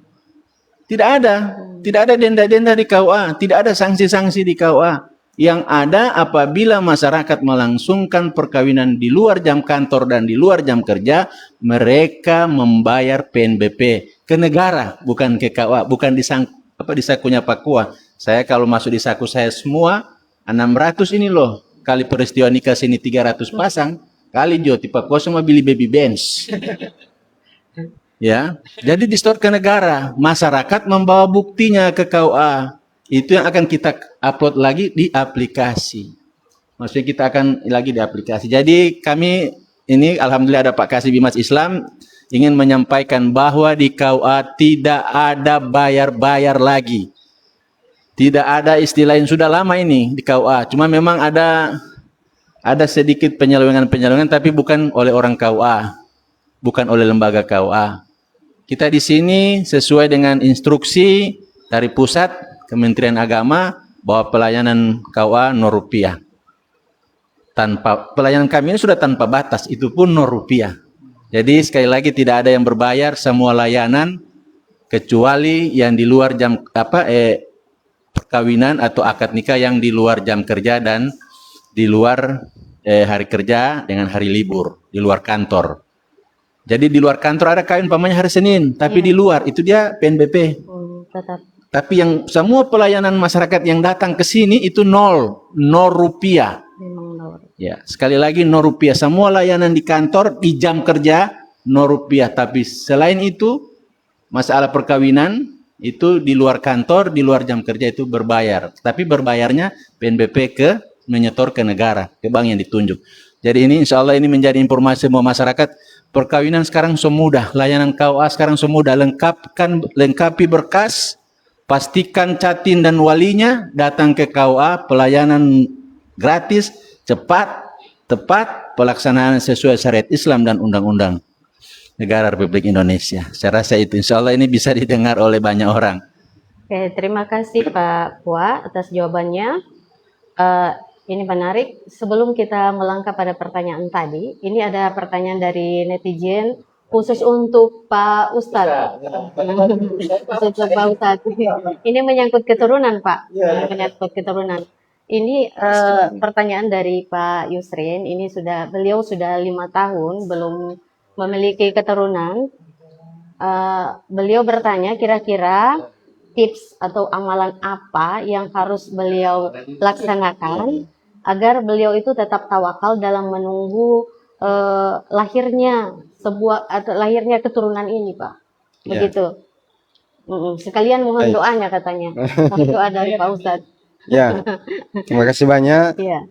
Tidak ada denda-denda di KUA, tidak ada sanksi-sanksi di KUA. Yang ada apabila masyarakat melangsungkan perkawinan di luar jam kantor dan di luar jam kerja, mereka membayar PNBP ke negara, bukan ke KUA, bukan di sakunya Pak Kuah. Saya kalau masuk di saku saya semua 600 ini loh, kali peristiwa nikah sini 300 pasang, kali Joti Pak Kuah semua beli baby Benz. Ya, jadi distort ke negara, masyarakat membawa buktinya ke KUA. Itu yang akan kita upload lagi di aplikasi. Maksudnya kita akan lagi di aplikasi. Jadi kami ini alhamdulillah ada Pak Kasih Bimas Islam ingin menyampaikan bahwa di KUA tidak ada bayar-bayar lagi. Tidak ada istilah yang sudah lama ini di KUA. Cuma memang ada sedikit penyelewengan-penyelewengan tapi bukan oleh orang KUA, bukan oleh lembaga KUA. Kita di sini sesuai dengan instruksi dari pusat Kementerian Agama bahwa pelayanan KUA Rp0. Tanpa pelayanan kami ini sudah tanpa batas, itu pun Rp0. Jadi sekali lagi tidak ada yang berbayar, semua layanan kecuali yang di luar jam perkawinan atau akad nikah yang di luar jam kerja dan di luar hari kerja dengan hari libur, di luar kantor. Jadi di luar kantor ada kawin pamannya hari Senin, tapi di luar itu dia PNBP. Tetap. Tapi yang semua pelayanan masyarakat yang datang ke sini itu nol rupiah. Memang nol. Ya, sekali lagi Rp0. Semua layanan di kantor di jam kerja Rp0. Tapi selain itu masalah perkawinan itu di luar kantor, di luar jam kerja itu berbayar. Tapi berbayarnya PNBP menyetor ke negara, ke bank yang ditunjuk. Jadi ini insya Allah ini menjadi informasi semua masyarakat. Perkawinan sekarang semudah, layanan KUA sekarang semudah. Lengkapi berkas, pastikan catin dan walinya, datang ke KUA, pelayanan gratis, cepat, tepat, pelaksanaan sesuai syariat Islam dan undang-undang negara Republik Indonesia. Saya rasa itu insya Allah ini bisa didengar oleh banyak orang. Oke, terima kasih Pak Pua atas jawabannya. Ini menarik. Sebelum kita melangkah pada pertanyaan tadi, ini ada pertanyaan dari netizen khusus untuk Pak Ustadz. Khusus untuk Pak Ustadz. Ini menyangkut keturunan, Pak. Menyangkut keturunan. Ini pertanyaan dari Pak Yusrin. Ini beliau sudah 5 tahun belum memiliki keturunan. Beliau bertanya kira-kira tips atau amalan apa yang harus beliau laksanakan agar beliau itu tetap tawakal dalam menunggu lahirnya lahirnya keturunan ini, Pak. Begitu. Sekalian mohon doanya katanya. Doa dari Pak Ustadz. Ya, terima kasih banyak Iya.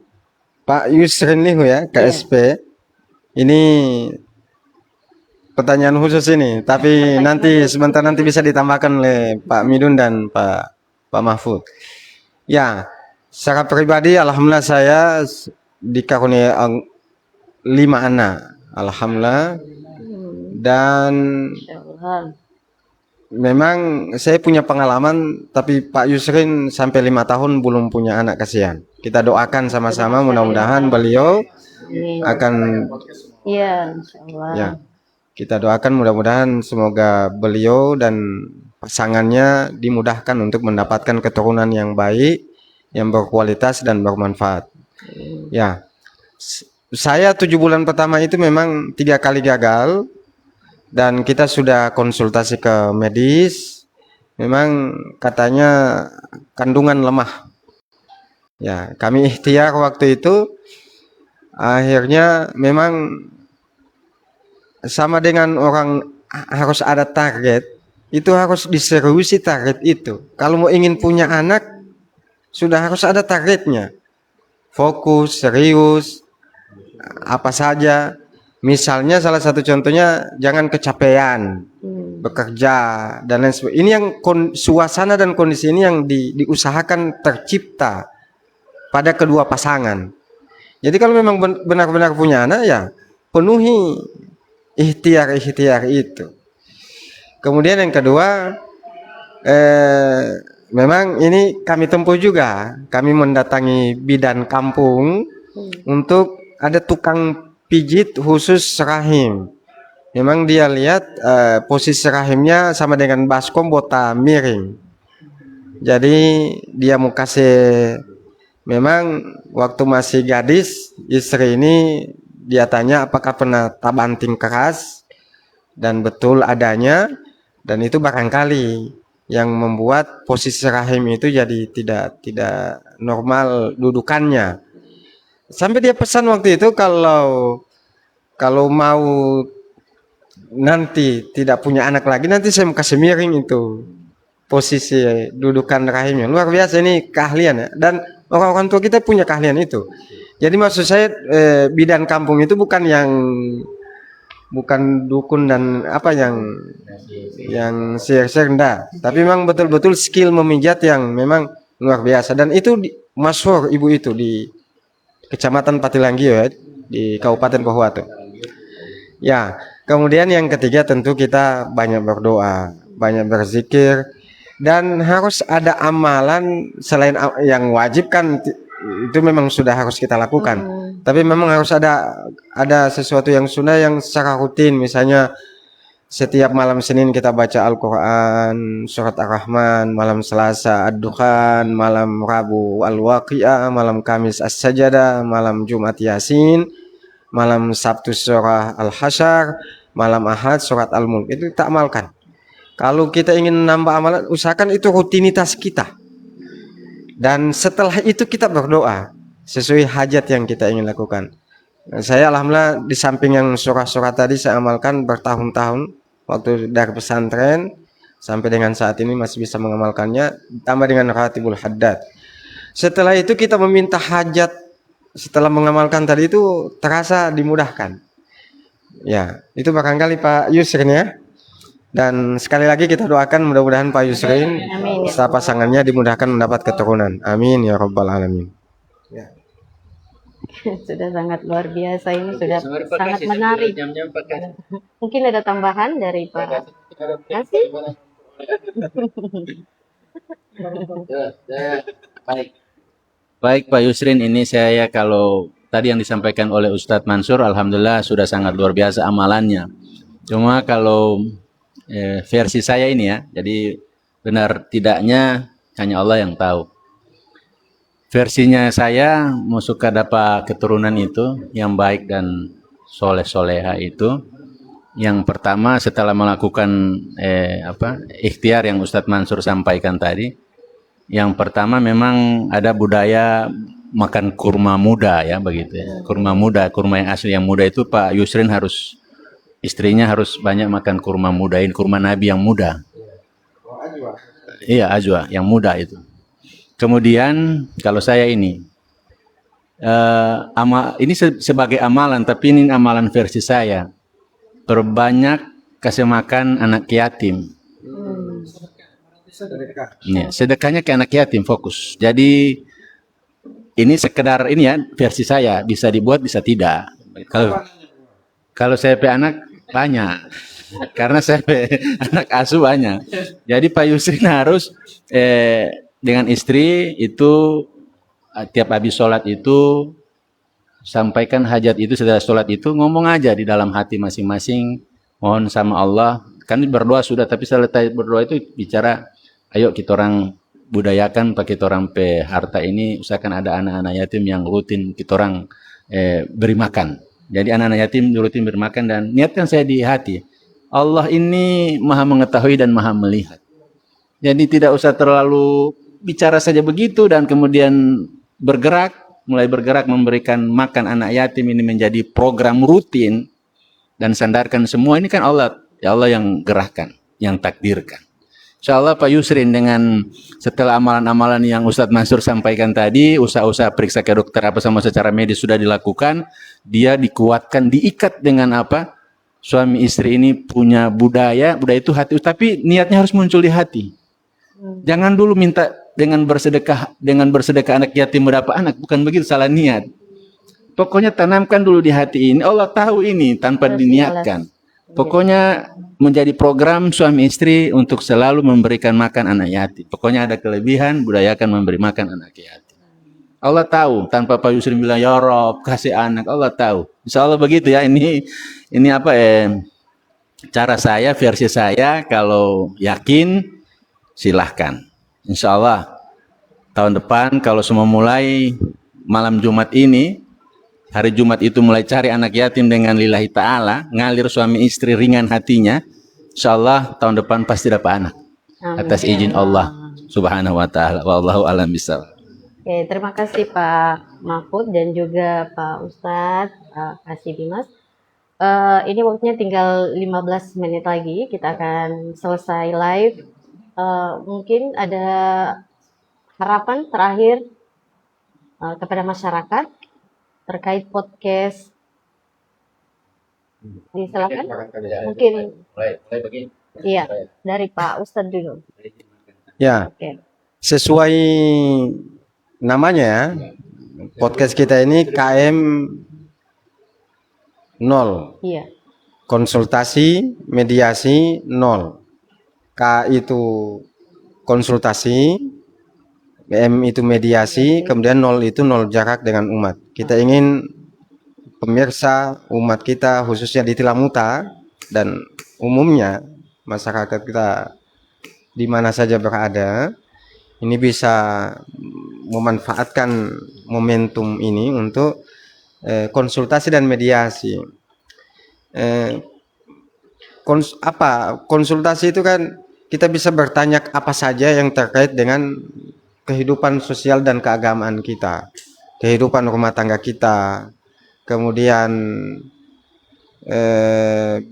Pak Yusrin Lihu ya, KSP. Ini pertanyaan khusus ini, tapi nanti sebentar nanti bisa ditambahkan oleh Pak Midun dan Pak Mahfud. Ya, secara pribadi alhamdulillah saya dikaruniai 5 anak, alhamdulillah. Dan Insyaallah. memang saya punya pengalaman, tapi Pak Yusrin sampai 5 tahun belum punya anak, kasihan. Kita doakan sama-sama, mudah-mudahan beliau akan Iya, insyaallah. ya. Kita doakan mudah-mudahan semoga beliau dan pasangannya dimudahkan untuk mendapatkan keturunan yang baik, yang berkualitas dan bermanfaat. Ya, saya 7 bulan pertama itu memang 3 kali gagal. Dan kita sudah konsultasi ke medis, memang katanya kandungan lemah. Ya, kami ikhtiar waktu itu, akhirnya memang sama dengan orang harus ada target, itu harus diseriusi target itu. Kalau mau ingin punya anak, sudah harus ada targetnya. Fokus, serius, apa saja. Misalnya salah satu contohnya jangan kecapean bekerja dan lain sebagainya. Ini yang suasana dan kondisi ini yang diusahakan tercipta pada kedua pasangan. Jadi kalau memang benar-benar punya anak ya penuhi ikhtiar itu. Kemudian yang kedua memang ini kami tempuh juga. Kami mendatangi bidan kampung untuk ada tukang pijit khusus rahim. Memang dia lihat posisi rahimnya sama dengan baskom, botak miring. Jadi dia mau kasih, memang waktu masih gadis istri ini dia tanya apakah pernah tabanting keras, dan betul adanya, dan itu barangkali yang membuat posisi rahim itu jadi tidak normal dudukannya. Sampai dia pesan waktu itu kalau mau nanti tidak punya anak lagi, nanti saya mau kasih miring itu posisi dudukan rahimnya. Luar biasa ini keahlian ya. Dan orang-orang tua kita punya keahlian itu. Jadi maksud saya bidan kampung itu bukan dukun dan apa yang share-share enggak, tapi memang betul-betul skill memijat yang memang luar biasa, dan itu masyhur ibu itu di Kecamatan Patilanggio ya, di Kabupaten Pohuwatu. Ya, kemudian yang ketiga tentu kita banyak berdoa, banyak berzikir, dan harus ada amalan selain yang wajib kan itu memang sudah harus kita lakukan. Tapi memang harus ada sesuatu yang sunnah yang secara rutin, misalnya setiap malam Senin kita baca Al-Quran, surat Ar-Rahman, malam Selasa Ad-Dukhan, malam Rabu Al-Waqi'ah, malam Kamis As-Sajadah, malam Jumat Yasin, malam Sabtu surah Al-Hasyr, malam Ahad surat Al-Mulk. Itu kita amalkan. Kalau kita ingin nambah amalan, usahakan itu rutinitas kita. Dan setelah itu kita berdoa sesuai hajat yang kita ingin lakukan. Saya alhamdulillah di samping yang surah-surah tadi saya amalkan bertahun-tahun, waktu dari pesantren sampai dengan saat ini masih bisa mengamalkannya, ditambah dengan Ratibul Haddad. Setelah itu kita meminta hajat, setelah mengamalkan tadi itu terasa dimudahkan. Ya, itu barangkali Pak Yusrin ya. Dan sekali lagi kita doakan mudah-mudahan Pak Yusrin serta pasangannya dimudahkan mendapat keturunan. Amin ya rabbal alamin. Ya. Sudah sangat luar biasa, ini sudah sangat menarik. Mungkin ada tambahan dari Pak Kasih? Baik Pak Yusrin, ini saya kalau tadi yang disampaikan oleh Ustadz Mansur, alhamdulillah sudah sangat luar biasa amalannya. Cuma kalau versi saya ini ya, jadi benar tidaknya hanya Allah yang tahu. Versinya saya mau suka dapat keturunan itu yang baik dan soleh-soleha itu. Yang pertama setelah melakukan ikhtiar yang Ustadz Mansur sampaikan tadi, yang pertama memang ada budaya makan kurma muda ya begitu ya. Kurma muda, kurma yang asli yang muda itu Pak Yusrin harus, istrinya harus banyak makan kurma muda, ini kurma Nabi yang muda. Iya, ajwa yang muda itu. Kemudian kalau saya ini ini sebagai amalan, tapi ini amalan versi saya. Perbanyak kasih makan anak yatim. Ya, sedekahnya ke anak yatim, fokus. Jadi ini sekedar ini ya versi saya, bisa dibuat bisa tidak. Kalau saya pe anak banyak, karena saya pe anak asuh banyak. Jadi Pak Yusrin harus dengan istri itu tiap habis sholat itu sampaikan hajat itu, setelah sholat itu ngomong aja di dalam hati masing-masing, mohon sama Allah. Kan berdoa sudah, tapi selesai berdoa itu bicara, ayo kita orang budayakan pakai orang pe harta ini, usahakan ada anak-anak yatim yang rutin kita orang beri makan. Jadi anak-anak yatim rutin beri makan, dan niatkan saya di hati, Allah ini maha mengetahui dan maha melihat. Jadi tidak usah terlalu bicara saja begitu dan kemudian mulai bergerak memberikan makan anak yatim ini menjadi program rutin dan sandarkan semua ini kan Allah, ya Allah yang gerahkan, yang takdirkan. Insyaallah Pak Yusrin dengan setelah amalan-amalan yang Ustadz Mansur sampaikan tadi, usaha-usaha periksa ke dokter apa sama secara medis sudah dilakukan, dia dikuatkan, diikat dengan apa? Suami istri ini punya budaya itu hati, tapi niatnya harus muncul di hati. Jangan dulu minta dengan bersedekah anak yatim berapa anak, bukan begitu, salah niat. Pokoknya tanamkan dulu di hati ini, Allah tahu ini tanpa diniatkan. Pokoknya menjadi program suami istri untuk selalu memberikan makan anak yatim. Pokoknya ada kelebihan, budayakan memberi makan anak yatim. Allah tahu, tanpa Pak Yusrin bilang ya Rob kasih anak, Allah tahu. Insya Allah begitu ya. Ini apa cara saya, versi saya. Kalau yakin silahkan. Insya Allah tahun depan kalau semua mulai malam Jumat ini, hari Jumat itu mulai cari anak yatim dengan lillahi ta'ala, ngalir suami istri ringan hatinya, insya Allah tahun depan pasti dapat anak. Atas izin Allah subhanahu wa ta'ala. Wallahu a'lam bishawab. Oke, terima kasih Pak Mahfud dan juga Pak Ustadz Kasih Dimas. Ini waktunya tinggal 15 menit lagi, kita akan selesai live. Mungkin ada harapan terakhir kepada masyarakat terkait podcast. Silakan. Mungkin iya dari Pak Ustadz dulu. Ya, Oke. sesuai namanya ya, podcast kita ini KM 0. Iya. Konsultasi, mediasi 0. K itu konsultasi, M itu mediasi, kemudian 0 itu 0 jarak dengan umat. Kita ingin pemirsa umat kita khususnya di Tilamuta dan umumnya masyarakat kita di mana saja berada ini bisa memanfaatkan momentum ini untuk konsultasi dan mediasi. Konsultasi itu kan kita bisa bertanya apa saja yang terkait dengan kehidupan sosial dan keagamaan kita, kehidupan rumah tangga kita, kemudian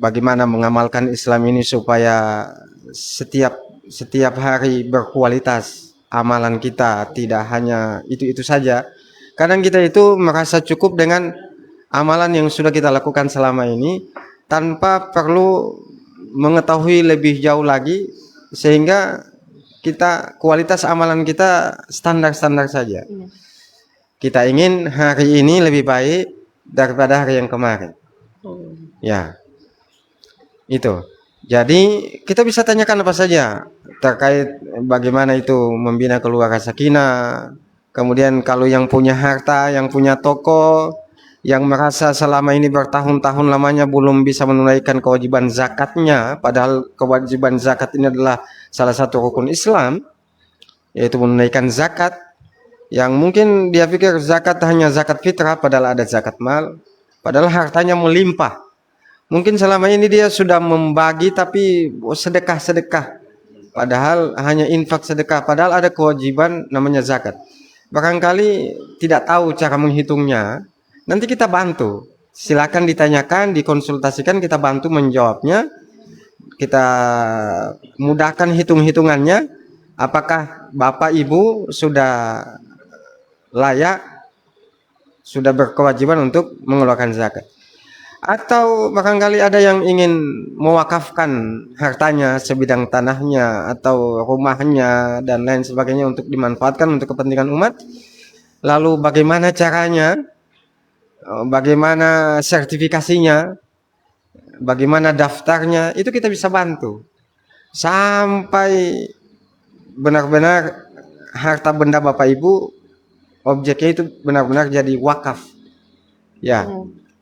bagaimana mengamalkan Islam ini supaya setiap hari berkualitas amalan kita, tidak hanya itu saja. Kadang kita itu merasa cukup dengan amalan yang sudah kita lakukan selama ini tanpa perlu mengetahui lebih jauh lagi, sehingga kualitas amalan kita standar-standar saja. Kita ingin hari ini lebih baik daripada hari yang kemarin. Ya, itu. Jadi kita bisa tanyakan apa saja terkait bagaimana itu membina keluarga sakinah. Kemudian kalau yang punya harta, yang punya toko, yang merasa selama ini bertahun-tahun lamanya belum bisa menunaikan kewajiban zakatnya, padahal kewajiban zakat ini adalah salah satu rukun Islam, yaitu menunaikan zakat. Yang mungkin dia pikir zakat hanya zakat fitrah, padahal ada zakat mal, padahal hartanya melimpah. Mungkin selama ini dia sudah membagi tapi sedekah-sedekah, padahal hanya infak sedekah, padahal ada kewajiban namanya zakat. Barangkali tidak tahu cara menghitungnya, nanti kita bantu. Silakan ditanyakan, dikonsultasikan, kita bantu menjawabnya. Kita mudahkan hitung-hitungannya. Apakah Bapak Ibu sudah layak, sudah berkewajiban untuk mengeluarkan zakat? Atau barangkali ada yang ingin mewakafkan hartanya, sebidang tanahnya atau rumahnya dan lain sebagainya untuk dimanfaatkan untuk kepentingan umat. Lalu bagaimana caranya, bagaimana sertifikasinya, bagaimana daftarnya, itu kita bisa bantu sampai benar-benar harta benda Bapak Ibu objeknya itu benar-benar jadi wakaf, ya,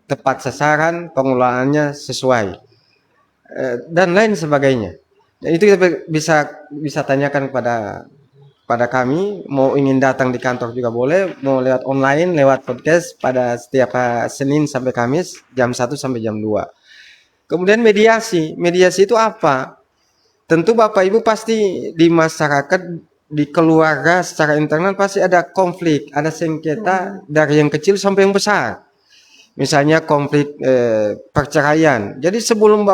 tepat sasaran, pengelolaannya sesuai, dan lain sebagainya. Dan itu kita bisa tanyakan pada kami. Mau ingin datang di kantor juga boleh, mau lewat online, lewat podcast pada setiap Senin sampai Kamis jam 1 sampai jam 2. Kemudian mediasi itu apa? Tentu Bapak Ibu pasti di masyarakat, di keluarga secara internal pasti ada konflik, ada sengketa dari yang kecil sampai yang besar. Misalnya konflik perceraian. Jadi sebelum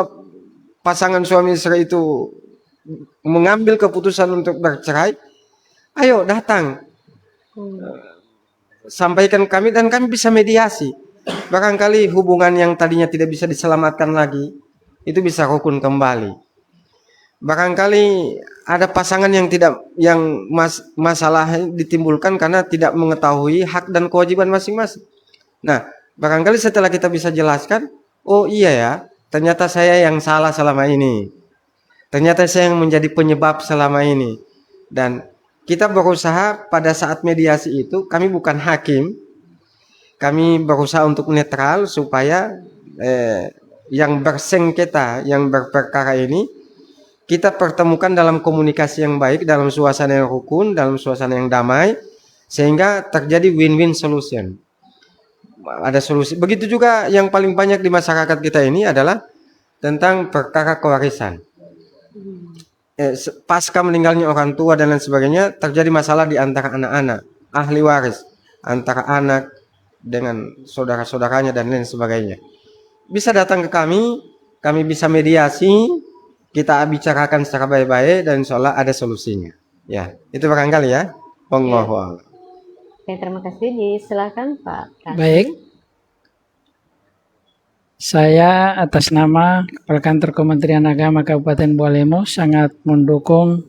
pasangan suami istri itu mengambil keputusan untuk bercerai, ayo datang, sampaikan kami dan kami bisa mediasi. Barangkali hubungan yang tadinya tidak bisa diselamatkan lagi, itu bisa rukun kembali. Barangkali ada pasangan yang masalah ditimbulkan karena tidak mengetahui hak dan kewajiban masing-masing. Nah, barangkali setelah kita bisa jelaskan, oh iya ya, ternyata saya yang salah selama ini. Ternyata saya yang menjadi penyebab selama ini. Dan kita berusaha pada saat mediasi itu, kami bukan hakim. Kami berusaha untuk netral supaya yang bersengketa, yang berperkara ini, kita pertemukan dalam komunikasi yang baik, dalam suasana yang rukun, dalam suasana yang damai, sehingga terjadi win-win solution. Ada solusi. Begitu juga yang paling banyak di masyarakat kita ini adalah tentang perkara kewarisan. Pasca meninggalnya orang tua dan lain sebagainya, terjadi masalah di antara anak-anak, ahli waris, antara anak dengan saudara-saudaranya dan lain sebagainya. Bisa datang ke kami bisa mediasi, kita bicarakan secara baik-baik dan insya Allah ada solusinya. Ya, itu barangkali ya. Wallahu a'lam. Oke, terima kasih. Silakan Pak Kasih. Baik, Saya atas nama Kepala Kantor Kementerian Agama Kabupaten Bualemo sangat mendukung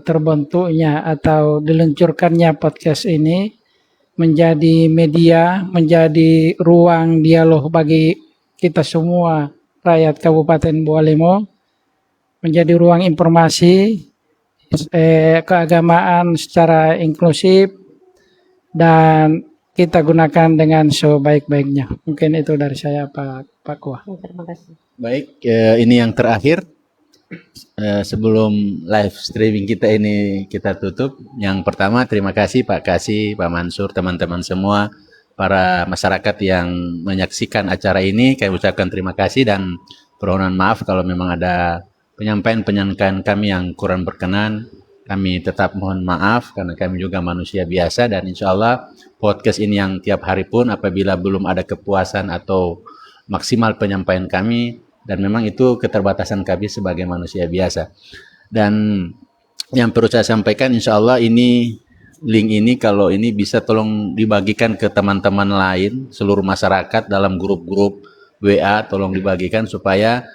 terbentuknya atau diluncurkannya podcast ini menjadi media, menjadi ruang dialog bagi kita semua rakyat Kabupaten Bualemo, menjadi ruang informasi keagamaan secara inklusif dan kita gunakan dengan sebaik-baiknya. Mungkin itu dari saya Pak Kuah. Terima kasih. Baik, ini yang terakhir. Sebelum live streaming kita ini kita tutup, yang pertama terima kasih Pak Kasih, Pak Mansur, teman-teman semua, para masyarakat yang menyaksikan acara ini. Kami ucapkan terima kasih dan permohonan maaf kalau memang ada penyampaian kami yang kurang berkenan. Kami tetap mohon maaf karena kami juga manusia biasa, dan insya Allah podcast ini yang tiap hari pun apabila belum ada kepuasan atau maksimal penyampaian kami, dan memang itu keterbatasan kami sebagai manusia biasa. Dan yang perlu saya sampaikan, insya Allah ini link ini kalau ini bisa tolong dibagikan ke teman-teman lain, seluruh masyarakat dalam grup-grup WA, tolong dibagikan supaya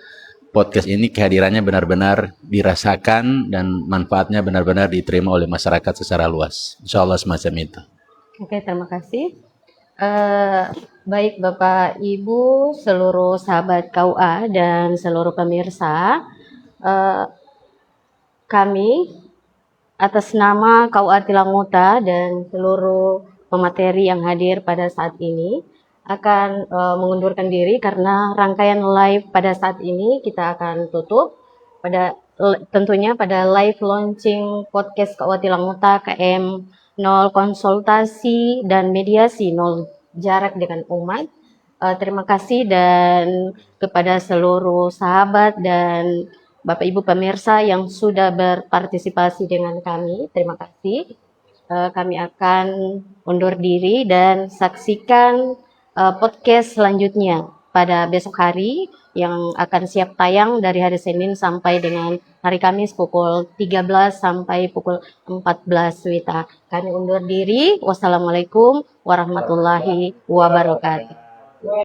podcast ini kehadirannya benar-benar dirasakan dan manfaatnya benar-benar diterima oleh masyarakat secara luas. Insya Allah semacam itu. Oke, terima kasih. Baik Bapak Ibu, seluruh sahabat KUA dan seluruh pemirsa, kami atas nama KUA Tilamuta dan seluruh pemateri yang hadir pada saat ini akan mengundurkan diri karena rangkaian live pada saat ini kita akan tutup tentunya pada live launching podcast KUA Tilamuta KM 0 konsultasi dan mediasi 0 jarak dengan umat. Terima kasih dan kepada seluruh sahabat dan Bapak Ibu pemirsa yang sudah berpartisipasi dengan kami. Terima kasih. Kami akan undur diri dan saksikan podcast selanjutnya pada besok hari yang akan siap tayang dari hari Senin sampai dengan hari Kamis pukul 13 sampai pukul 14 WITA. Kami undur diri. Wassalamualaikum warahmatullahi wabarakatuh.